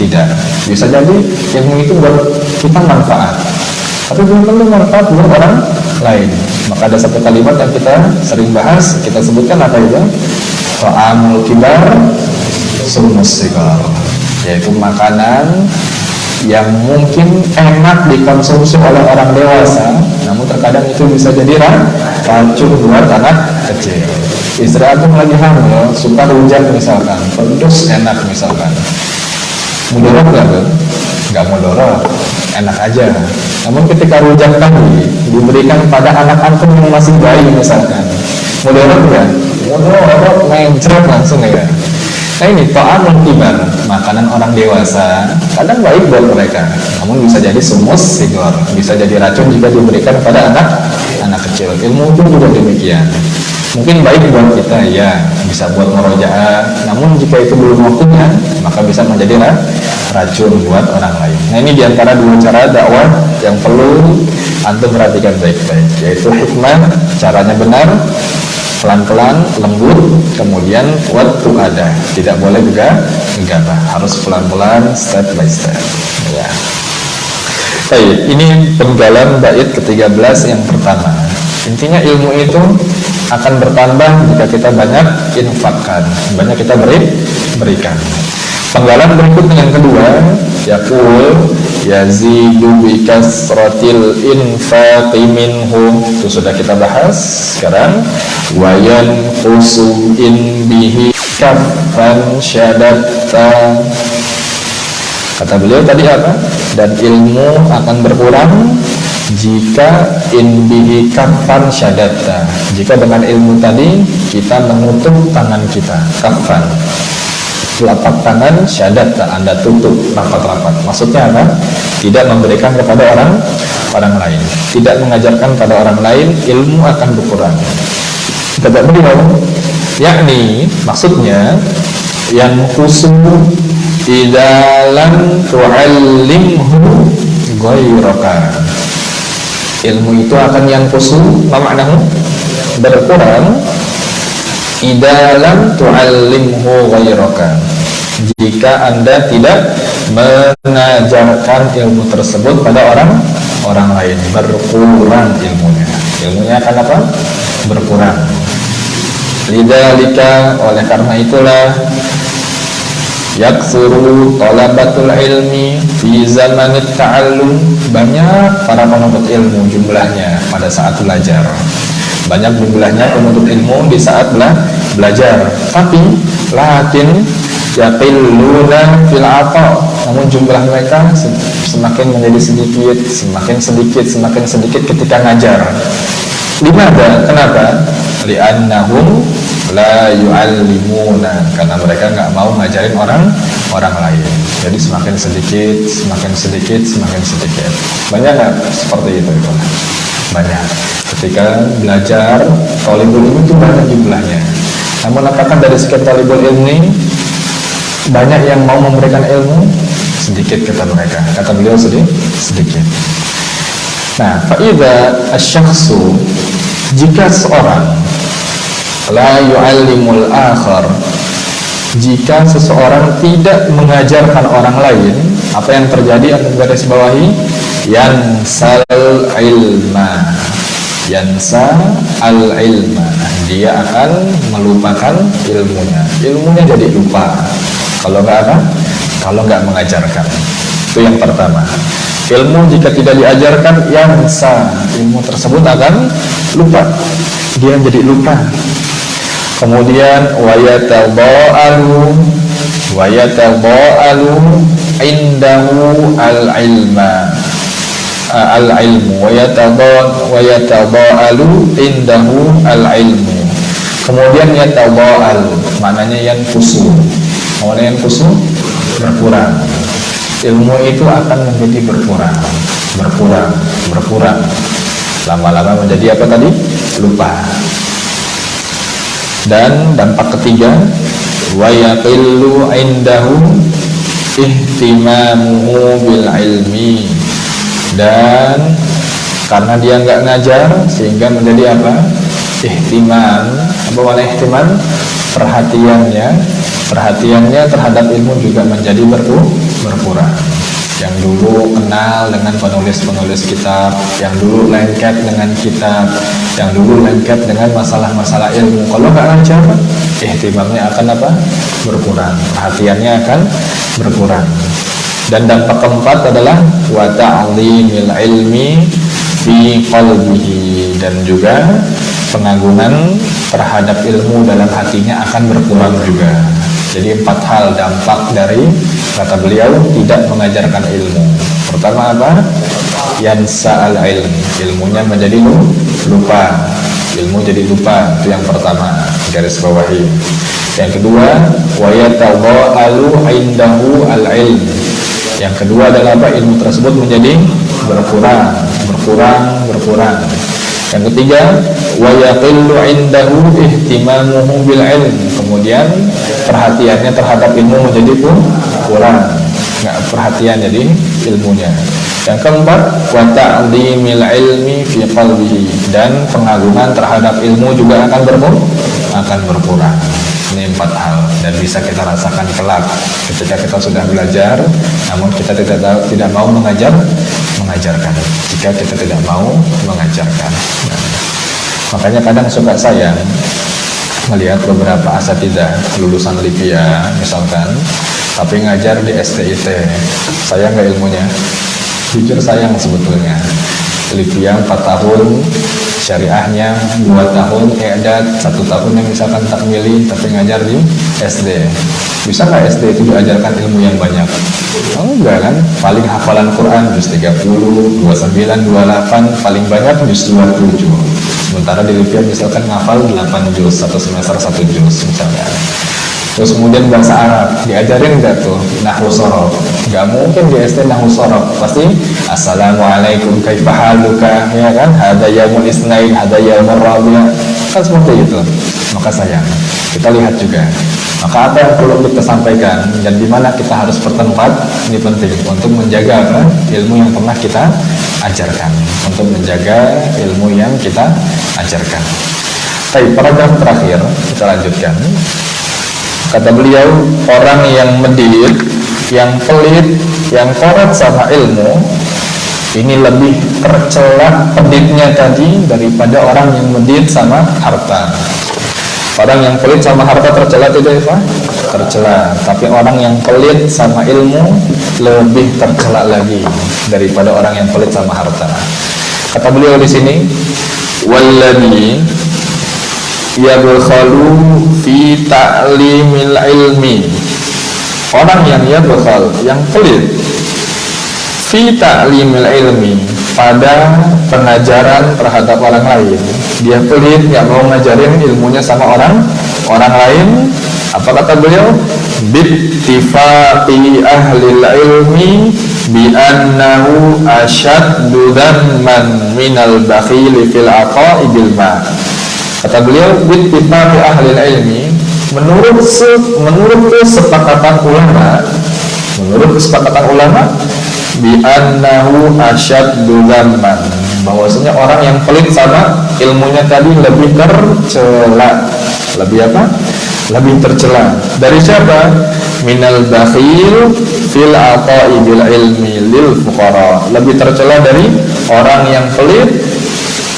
tidak. Bisa jadi ilmu itu buat kita manfaat, tapi belum tentu manfaat buat orang lain. Maka ada satu kalimat yang kita sering bahas, kita sebutkan apa itu? Ta'amul kibar sumus sigar, yaitu makanan yang mungkin enak dikonsumsi oleh orang dewasa, namun terkadang itu bisa jadi racun buat anak kecil. Istri antum lagi hamil, suka rujak misalkan, pedes enak misalkan, mudarat nggak tuh? Nggak mudarat, enak aja. Namun ketika rujak tadi diberikan pada anak antum yang masih bayi misalkan, mudarat nggak? Mudarat, mencret langsung ya. Nah ini ta'amul kibar, makanan orang dewasa, kadang baik buat mereka, namun bisa jadi sumus sigor, bisa jadi racun jika diberikan pada anak kecil. Ilmu pun juga demikian. Mungkin baik buat kita, ya bisa buat merojaah, namun jika itu belum waktunya, maka bisa menjadi racun buat orang lain. Nah ini diantara dua cara dakwah yang perlu antum perhatikan baik-baik, yaitu hikmah, caranya benar, pelan-pelan, lembut, kemudian waktu ada, tidak boleh juga gegabah, harus pelan-pelan, step by step. Ya. Baik, ini penggalan bait ke-13 yang pertama. Intinya ilmu itu akan bertambah jika kita banyak infakkan, banyak kita berikan. Penggalan berikutnya yang kedua, yaqul yazidu bi kasratil infaqi minhu, itu sudah kita bahas. Sekarang wa yanqusu in bihi kaffan syadatta, kata beliau tadi apa? Dan ilmu akan berkurang jika in bihi kaffan syadatta, jika dengan ilmu tadi kita menutup tangan kita. Kaffan, telapak tangan, syadat, Anda tutup rapat-rapat. Maksudnya apa? Tidak memberikan kepada orang lain, tidak mengajarkan pada orang lain, ilmu akan berkurang. Kata beliau, yakni maksudnya yang khusus idalam tu'allimhu ghairaka. Ilmu itu akan yang khusus, maknanya berkurang. Idalam tu'allimhu ghairaka, jika Anda tidak mengajarkan ilmu tersebut pada orang lain, berkurang ilmunya akan apa? Berkurang. Lidzalika, oleh karena itulah, yaksuru talabatul ilmi fi zamanit ta'allum, banyak para penuntut ilmu jumlahnya pada saat belajar. Banyak jumlahnya penuntut ilmu di saat belajar, tapi lakin yaqilluna fil ata, namun jumlah mereka semakin menjadi sedikit, semakin sedikit ketika ngajar. Limada? Kenapa? Li'annahum la yu'allimuna, karena mereka nggak mau ngajarin orang lain. Jadi semakin sedikit. Banyak nggak seperti itu? Banyak. Ketika belajar, talibul ilmi itu banyak jumlahnya. Namun apakah dari sekian talibul ilmi banyak yang mau memberikan ilmu? Sedikit, kata mereka. Kata beliau sedikit. Nah, fa'idha asyakhsu, jika seorang la yu'allimul akhar, jika seseorang tidak mengajarkan orang lain, apa yang terjadi? Anda garis bawahi, yansa al-ilma, dia akan melupakan ilmunya jadi lupa kalau nggak mengajarkan. Itu yang pertama. Ilmu jika tidak diajarkan, yansa, ilmu tersebut akan lupa, dia jadi lupa. Kemudian wayatadha'alu indahu al-ilmu wayatadha'alu indahu al-ilmu. Kemudian yatadha'al, maknanya yanqusu. Maknanya yanqusu, berkurang. Ilmu itu akan menjadi berkurang. Lama-lama menjadi apa tadi? Lupa. Dan dampak ketiga, wa yaqillu indahu ihtimamuhu bil ilmi, dan karena dia nggak ngajar sehingga menjadi apa? Ihtimam. Apa makna ihtimam? Perhatiannya terhadap ilmu juga menjadi berkurang. Yang dulu kenal dengan penulis kitab, yang dulu lengket dengan kitab, yang dulu lengket dengan masalah-masalah ilmu, kalau nggak ngajar, ihtimamnya akan apa? Berkurang, perhatiannya akan berkurang. Dan dampak keempat adalah wa ta'limil ilmi fi qalbihi, dan juga pengagungan terhadap ilmu dalam hatinya akan berkurang juga. Jadi 4 hal dampak dari, kata beliau, tidak mengajarkan ilmu. Pertama apa? Yansa al-ilm, ilmunya menjadi lupa. Ilmu jadi lupa, itu yang pertama, garis bawahi. Yang kedua, wa yatadha'alu indahu al-ilm. Yang kedua adalah apa? Ilmu tersebut menjadi berkurang. Yang ketiga, wa yaqillu indahu ihtimamuhu bil ilm. Kemudian perhatiannya terhadap ilmu menjadi kurang. Enggak perhatian jadi ilmunya. Yang keempat, wa ta'dhimil ilmi fi qalbihi, dan pengagungan terhadap ilmu juga akan berkurang. Ini 4 hal, dan bisa kita rasakan kelak ketika kita sudah belajar, namun kita tidak mau mengajarkan. Jika kita tidak mau mengajarkan, makanya kadang suka sayang melihat beberapa asatidzah lulusan Libya misalkan, tapi ngajar di STIT. Sayang nggak ilmunya? Jujur sayang sebetulnya. Livia 4 tahun, syariahnya 2 tahun, i'dad 1 tahun yang misalkan takmili, tapi ngajar di SD. Bisa nggak SD itu diajarkan ilmu yang banyak? Oh, enggak kan? Paling hafalan Quran juz 30, 29, 28, paling banyak juz 27. Sementara di Livia misalkan ngafal 8 juz, 1 semester 1 juz misalnya. Terus kemudian bahasa Arab, diajarin nggak tuh nahwu sorof? Nggak mungkin di SD nahwu sorof, pasti assalamualaikum kaifa haluka, ya kan? Hada yaumul isnain, hada yaumur rabi'ah, kan seperti itu. Maka sayang, kita lihat juga. Maka apa yang perlu kita sampaikan dan di mana kita harus bertempat, ini penting untuk menjaga apa? Ilmu yang pernah kita ajarkan, untuk menjaga ilmu yang kita ajarkan. Baik, paragraf terakhir kita lanjutkan. Kata beliau, orang yang medit, yang pelit, yang korat sama ilmu, ini lebih tercela peditnya tadi daripada orang yang medit sama harta. Orang yang pelit sama harta tercela tidak, Pak? Tercela. Tapi orang yang pelit sama ilmu lebih tercela lagi daripada orang yang pelit sama harta. Kata beliau di sini, walladhi yabkhalu fi ta'limil ilmi. Orang yang yabkhal, yang pelit fi ta'limil ilmi, pada pengajaran terhadap orang lain. Dia pelit, nggak mau ngajarin ilmunya sama orang lain. Apa kata beliau? Bittifaqi ahlil ilmi bi annahu asyaddu dhamman minal bakhili fil aqa'i bil ma. Kata beliau, bittifaqi ahlil ilmi, menurut kesepakatan ulama, bi annahu asyaddu dhamman, bahwasanya orang yang pelit sama ilmunya tadi lebih tercela. Lebih apa? Lebih tercela. Dari siapa? Minal bakhil fil aqa'i bil ilmi lil fuqara. Lebih tercela dari orang yang pelit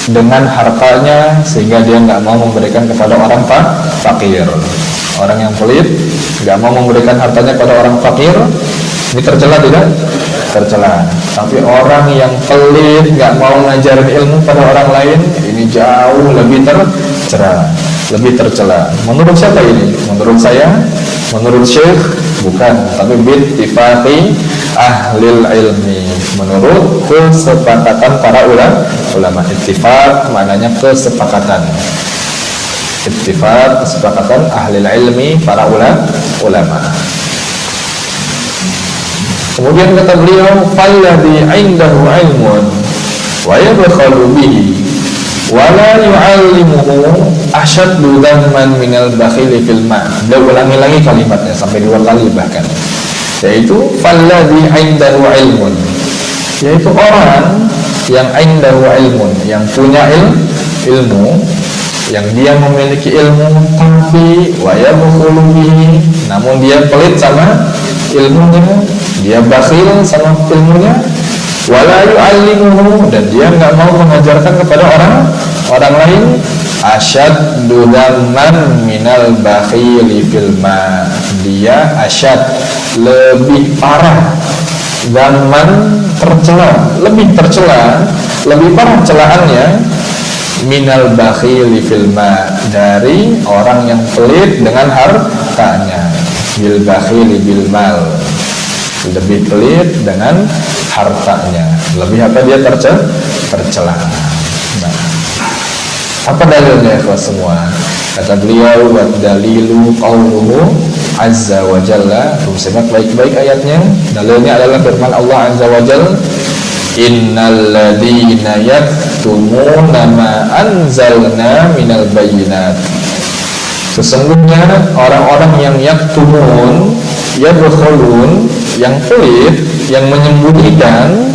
dengan hartanya sehingga dia nggak mau memberikan kepada orang fakir. Orang yang pelit nggak mau memberikan hartanya kepada orang fakir, ini tercela tidak? Tercela. Tapi orang yang pelit nggak mau ngajarin ilmu pada orang lain, ini jauh lebih tercela, lebih tercela. Menurut siapa ini? Menurut saya, menurut Syekh bukan, tapi bittifaqi ahlil ilmi, menurut kesepakatan para ulama. Ittifaq maknanya kesepakatan. Ittifaq, kesepakatan ahlil ilmi, para ulama. Kemudian kata beliau, falladhi 'indahu 'ilmun wa yabkhalu bihi wa la yu'allimuhu asyaddu dhamman minal bakhili fil ma'. Dia ulangi lagi kalimatnya sampai 2 kali bahkan. Yaitu falladhi 'indahu 'ilmun, yaitu orang yang 'indahu 'ilmun, yang punya ilmu, yang dia memiliki ilmu tapi wa yabkhulu bihi, namun dia pelit sama ilmunya, dia bakhil sama ilmunya, wala yu'allimuhu, dan dia nggak mau mengajarkan kepada orang lain, asyaddu dhamman minal bakhili fil ma, dia asyad, lebih parah, dhamman tercela, lebih tercela, lebih parah celaannya, minal bakhili fil ma, dari orang yang pelit dengan hartanya, bil bakhili bil mal, lebih pelit dengan hartanya. Lebih apa dia tercela. Nah, apa dalilnya ya semua? Kata beliau, wa dalilu qauluhu azza wa jalla. Simak baik-baik ayatnya. Dalilnya adalah firman Allah azza wa jalla, innal ladzina yaktumuna ma anzalna minal bayyinat. Sesungguhnya orang-orang yang yaktumun, yabkhulun, yang pelit, yang menyembunyikan,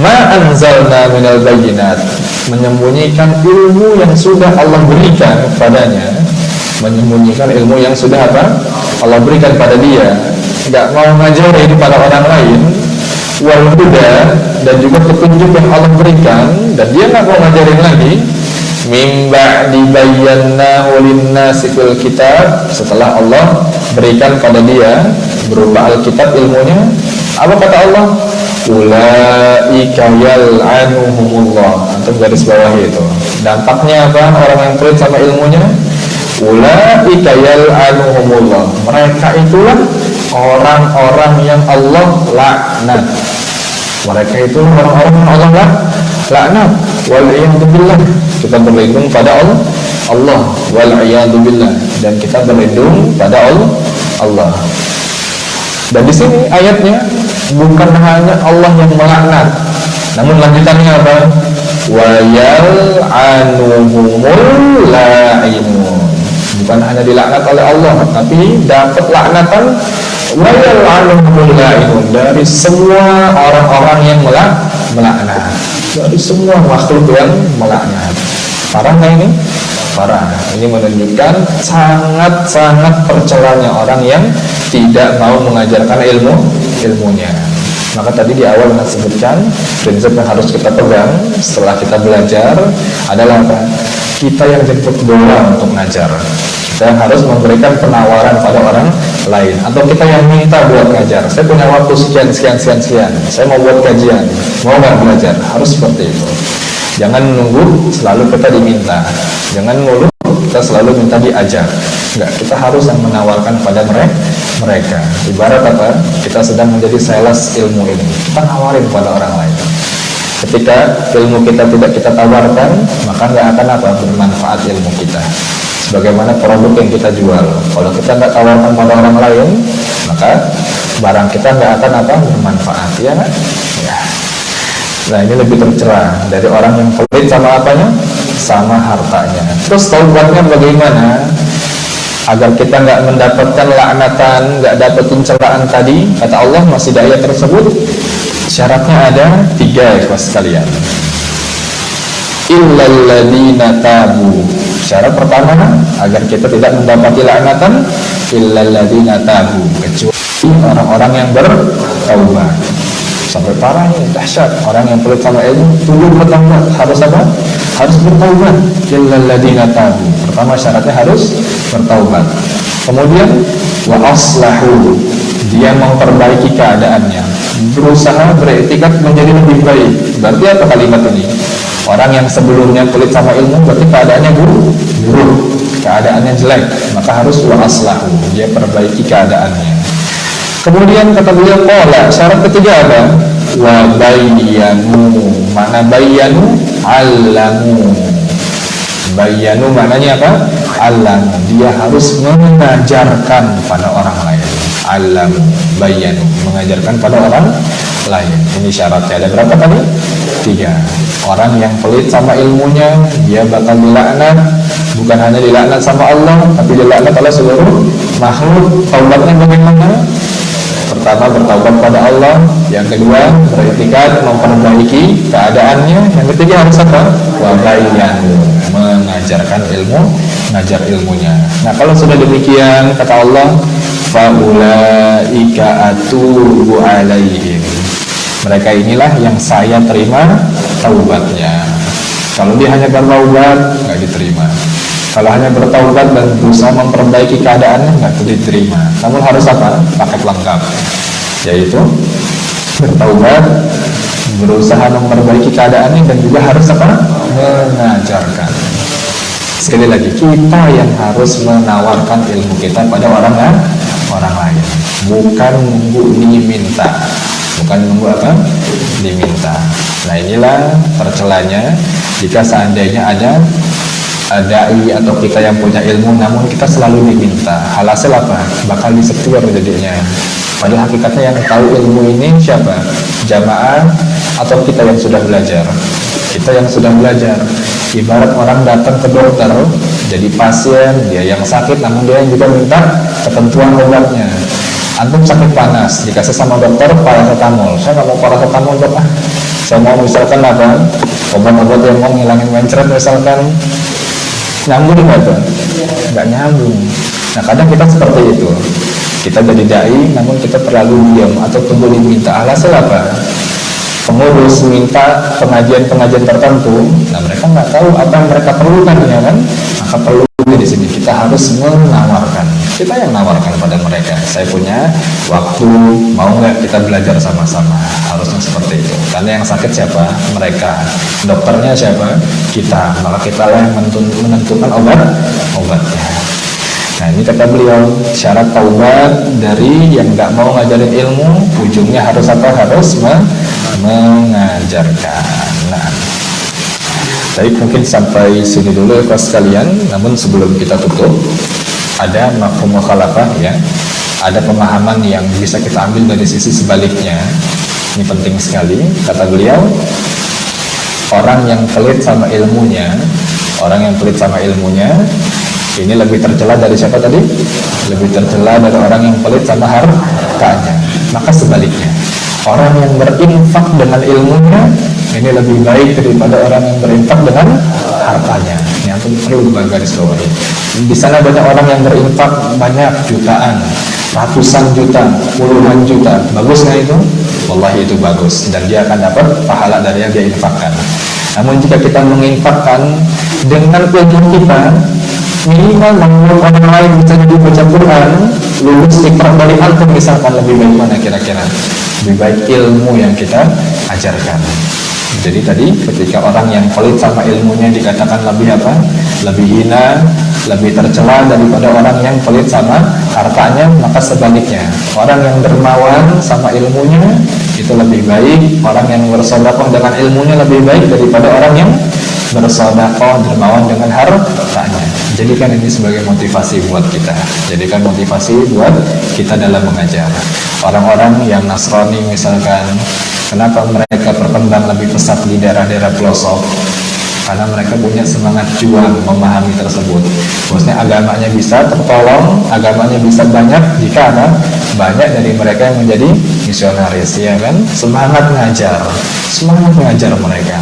ma anzalna minal bayyinat, menyembunyikan ilmu yang sudah Allah berikan kepadanya, menyembunyikan ilmu yang sudah apa? Allah berikan pada dia, nggak mau ngajarin pada orang lain, wal huda, dan juga petunjuk yang Allah berikan, dan dia nggak mau ngajarin lagi, Mim ba'di bayyanahu lin-nasi fil kitab, setelah Allah berikan pada dia berupa Alkitab ilmunya. Apa kata Allah? Ulaika yal'anuhumullah. Antum garis bawah itu. Dampaknya apa? Orang yang pelit sama ilmunya, ulaika yal'anuhumullah. Mereka itulah orang-orang yang Allah laknat. Mereka itu orang-orang yang Allah laknat. Wal'iyadzubillah. Kita berlindung pada Allah. Wal'iyadzubillah. Dan kita berlindung pada Allah. Dan di sini ayatnya bukan hanya Allah yang melaknat, namun lanjutannya apa? Wa yal'anuhumul la'inun. Bukan hanya dilaknat oleh Allah, tapi dapat laknatan wa yal'anuhumul la'inun dari semua orang-orang yang melaknat, dari semua makhluk yang melaknat. Parah nggak ini? Parah. Ini menunjukkan sangat-sangat tercelanya orang yang tidak mau mengajarkan ilmunya. Maka tadi di awal saya sebutkan prinsip yang harus kita pegang setelah kita belajar adalah apa? Kita yang jemput bola untuk ngajar. Kita yang harus memberikan penawaran pada orang lain, atau kita yang minta buat ngajar. Saya punya waktu sekian. Saya mau buat kajian, mau nggak belajar? Harus seperti itu. Jangan nunggu selalu kita diminta. Jangan nunggu kita selalu minta diajar. Enggak, kita harus yang menawarkan pada mereka. Ibarat apa? Kita sedang menjadi sales ilmu ini. Kita nawarin pada orang lain. Ketika ilmu kita tidak kita tawarkan, maka nggak akan apa? Bermanfaat ilmu kita. Sebagaimana produk yang kita jual. Kalau kita nggak tawarkan pada orang lain, maka barang kita nggak akan apa? Bermanfaat, ya kan? Ya. Nah, ini lebih tercela dari orang yang pelit sama apanya? Sama hartanya. Terus taubatnya bagaimana? Agar kita nggak mendapatkan laknatan, nggak dapetin celaan tadi, kata Allah masih di ayat tersebut, syaratnya ada 3 ya sekalian. Illal ladzina tabu. Syarat pertama agar kita tidak mendapati laknatan, illal ladzina tabu, kecuali orang-orang yang bertaubat. Sampai parah ini, dahsyat. Orang yang pelit sama ilmu tunggu bertaubat. Harus apa? Harus bertaubat. Illal ladzina tabu. Pertama syaratnya harus bertaubat. Kemudian wa aslahu, dia memperbaiki keadaannya, berusaha beriktikad menjadi lebih baik. Berarti apa kalimat ini? Orang yang sebelumnya pelit sama ilmu berarti keadaannya buruk, keadaannya jelek, maka harus wa aslahu, dia perbaiki keadaannya. Kemudian kata beliau qala, syarat ketiga apa? Wa bayyanu. Mana bayyanu? Allamu. Bayyanu maknanya apa? Allamu. Dia harus mengajarkan pada orang lain. Allamu, bayyanu, mengajarkan pada orang lain. Ini syaratnya. Ada berapa tadi? 3. Orang yang pelit sama ilmunya, dia bakal dilaknat. Bukan hanya dilaknat sama Allah, tapi dilaknat oleh seluruh makhluk. Taubatnya bagaimana? Pertama bertaubat pada Allah, yang kedua beriktikad memperbaiki keadaannya, yang ketiga harus apa? Wabayan, mengajarkan ilmu, mengajar ilmunya. Nah, kalau sudah demikian kata Allah, faulaika atubu alaihim. Mereka inilah yang saya terima taubatnya. Kalau dia hanya bertaubat nggak diterima. Kalau hanya bertaubat dan berusaha memperbaiki keadaannya nggak diterima. Namun harus apa? Paket lengkap, yaitu bertaubat, berusaha memperbaiki keadaannya, dan juga harus apa? Mengajarkan. Sekali lagi, kita yang harus menawarkan ilmu kita pada orang lain, bukan nunggu diminta, bukan nunggu apa? Diminta. Nah, inilah tercelanya jika seandainya ada dai atau kita yang punya ilmu namun kita selalu diminta. Hasil apa? Bakal disetir jadinya. Padahal hakikatnya yang tahu ilmu ini siapa? Jamaah atau kita yang sudah belajar? Kita yang sudah belajar. Ibarat orang datang ke dokter jadi pasien, dia yang sakit namun dia yang juga minta ketentuan obatnya. Antum sakit panas, dikasih sama dokter paracetamol. Saya nggak mau paracetamol dok, saya mau misalkan apa? Obat-obat yang mau ngilangin mencret misalkan. Nyambung nggak tuh? Nggak nyambung. Nah, kadang kita seperti itu. Kita jadi dai, namun kita terlalu diam atau tunggu diminta. Alhasil apa? Pengurus minta pengajian-pengajian tertentu. Nah, mereka Kita nggak tahu apa yang mereka perlukan, ya kan? Maka perlu di sini kita harus menawarkan. Kita yang nawarkan pada mereka. Saya punya waktu, mau nggak kita belajar sama-sama? Harusnya seperti itu. Karena yang sakit siapa? Mereka. Dokternya siapa? Kita. Maka kita lah yang menentukan obatnya. Nah, ini kata beliau, syarat taubat dari yang nggak mau ngajarin ilmu, ujungnya harus apa? Harus mengajarkan. Nah, baik, mungkin sampai sini dulu ya sekalian. Namun sebelum kita tutup, ada mafhum mukhalafah, ya. Ada pemahaman yang bisa kita ambil dari sisi sebaliknya. Ini penting sekali. Kata beliau, orang yang pelit sama ilmunya, ini lebih tercela dari siapa tadi? Lebih tercela dari orang yang pelit sama hartanya. Maka sebaliknya, orang yang berinfak dengan ilmunya ini lebih baik daripada orang yang berinfak dengan hartanya. Ini antum perlu garis bawahi. Di sana banyak orang yang berinfak banyak, jutaan, ratusan juta, puluhan juta. Bagus nggak itu? Wallahi itu bagus, dan dia akan dapat pahala dari yang dia infakkan. Namun jika kita menginfakkan dengan ilmu kita, minimal membuat orang lain bisa jadi baca Quran, lulus ikhram dari antum misalkan, lebih baik mana kira-kira? Lebih baik ilmu yang kita ajarkan. Jadi tadi ketika orang yang pelit sama ilmunya dikatakan lebih apa? Lebih hina, lebih tercela daripada orang yang pelit sama hartanya, maka sebaliknya, orang yang dermawan sama ilmunya itu lebih baik, orang yang bersedekah dengan ilmunya lebih baik daripada orang yang bersedekah dermawan dengan hartanya. Jadikan ini sebagai motivasi buat kita. Jadikan motivasi buat kita dalam mengajar. Orang-orang yang Nasrani misalkan, kenapa mereka berkembang lebih pesat di daerah-daerah pelosok? Karena mereka punya semangat juang memahami tersebut. Maksudnya agamanya bisa tertolong, agamanya bisa banyak jika ada banyak dari mereka yang menjadi misionaris, ya kan? Semangat mengajar mereka.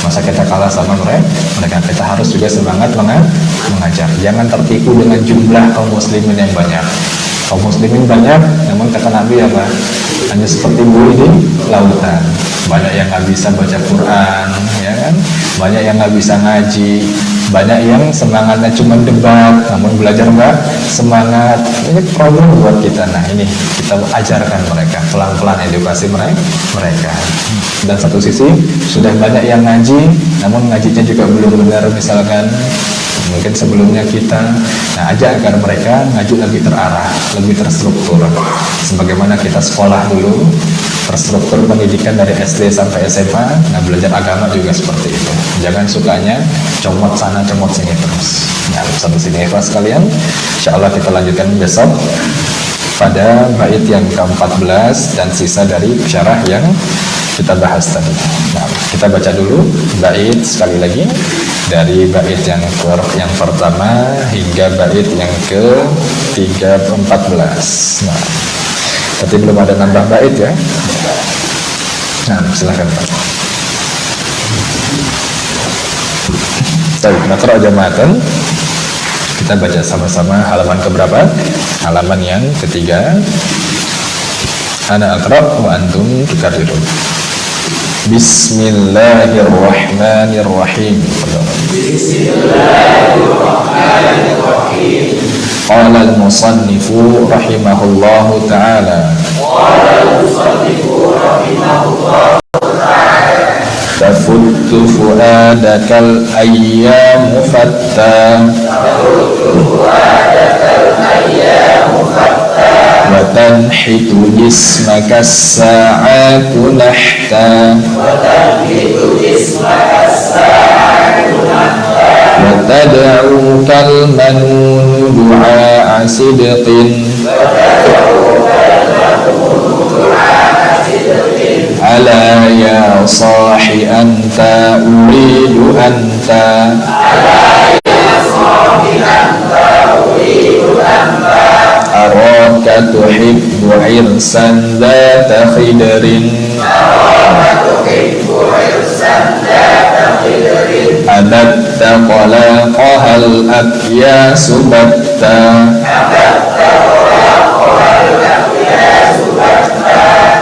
Masa kita kalah sama mereka? Kita harus juga semangat mengajar. Jangan tertipu dengan jumlah kaum muslimin yang banyak. Kaum muslimin banyak, namun kata Nabi apa? Hanya seperti buih di lautan. Banyak yang nggak bisa baca Quran, ya kan? Banyak yang nggak bisa ngaji. Banyak yang semangatnya cuma debat, namun belajar nggak semangat. Ini problem buat kita. Nah, ini kita ajarkan mereka, pelan-pelan edukasi mereka. Dan satu sisi sudah banyak yang ngaji, namun ngajinya juga belum benar, misalkan mungkin sebelumnya kita. Nah, ajak agar mereka ngaji lebih terarah, lebih terstruktur. Sebagaimana kita sekolah dulu, terstruktur pendidikan dari SD sampai SMA. Nah, belajar agama juga seperti itu. Jangan sukanya comot sana comot sini terus. Nah, sampai sini ikhlas sekalian. Insyaallah kita lanjutkan besok pada bait yang ke-14 dan sisa dari syarah yang kita bahas tadi. Nah, kita baca dulu bait sekali lagi dari bait yang pertama hingga bait yang ke-14. Nah, tapi belum ada nambah bait ya. Nah, silakan Pak. Baik, nakra jama'atan. Kita baca sama-sama halaman keberapa? Halaman yang ketiga. Ana aqra wa antum tukarrirun. Bismillahirrahmanirrahim. Bismillahirrahmanirrahim. Qala al-musannifu rahimahullahu ta'ala. Tafuttu fu'adakal ayyamu fatta wa tanhitu jismaka as-sa'atu nahta wa tad'uka al-manunu du'a sidqin ala ya sahi anta uridu anta araka tuhibbu irsan dhata khidrin adatta qalaqahal akyasu batta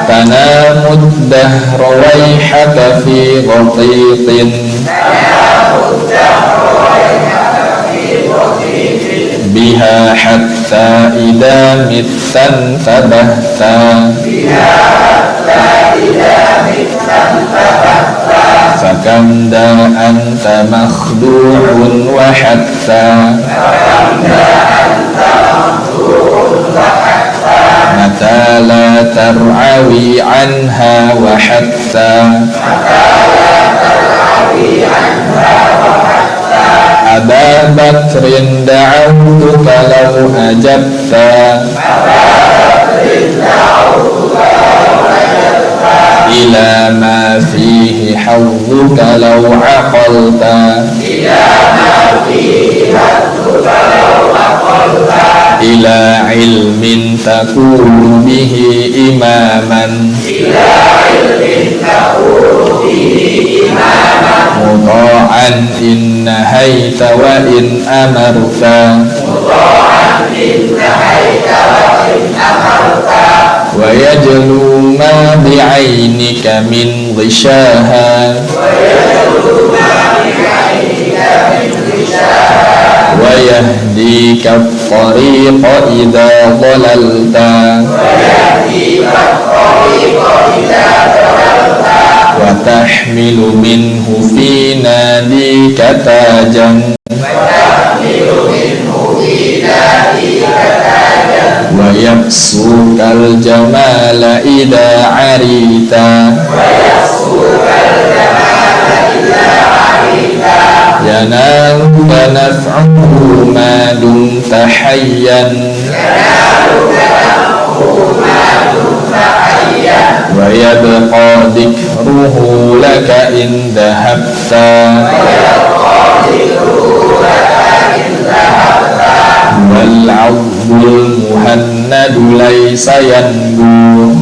tanamud dahra wayhaka fi ghatiqin بها حتى إذا مت انتبهت فكم ذا أنت مخدوع وحتى متى لا ترعوي عنها وحتى أبا بكر دعوتك لو أجبت إلى ما فيه حظك لو عقلت إلى علم تكون به إماما مطاعا إن نهيت وإن أمرت ويجلو ما بعينك من غشاها ويهديك الطريق إذا ضللت وتحمل منه في ناديك تاجا ويكسوك الجمال إذا عريت ينالك نفعه ما دمت حيا ويبقى ذكره لك إن ذهبت والعظم المهند ليس ينبو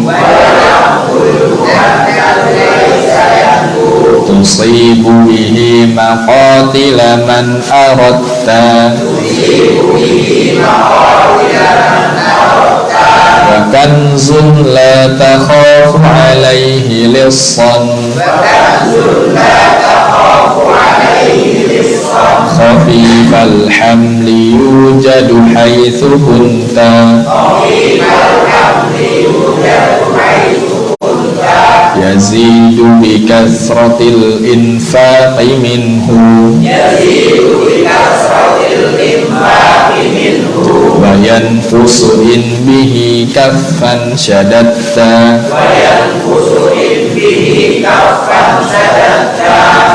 تصيب به مقاتل من أردت وكنز لا تخاف عليه لصا خفيف الحمل يوجد حيث كنت يزيد بكثرة الإنفاق منه وينقص إن به كفا شددت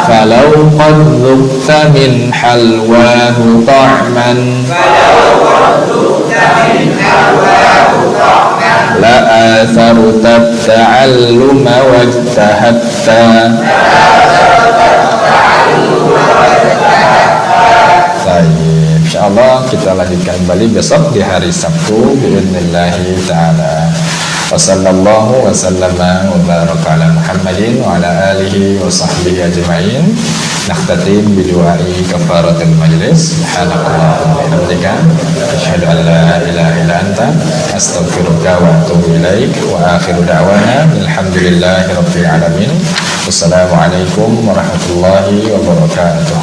فلو قد ذقت من حلواه طعما لآثرت التعلم واجتهدت. Insyaallah kita lanjutkan kembali besok di hari Sabtu biidznillah taala. Wassallallahu wasallama wa baraka ala Muhammadin wa ala alihi wa sahbihi ajma'in. Nakhtatim bi du'ai kafaratul majlis. Subhanakallahumma wa bihamdika asyhadu an la ilaha illa anta astaghfiruka wa atubu ilaik wa akhiru da'wana alhamdulillahi rabbil alamin. Wassalamualaikum warahmatullahi wabarakatuh.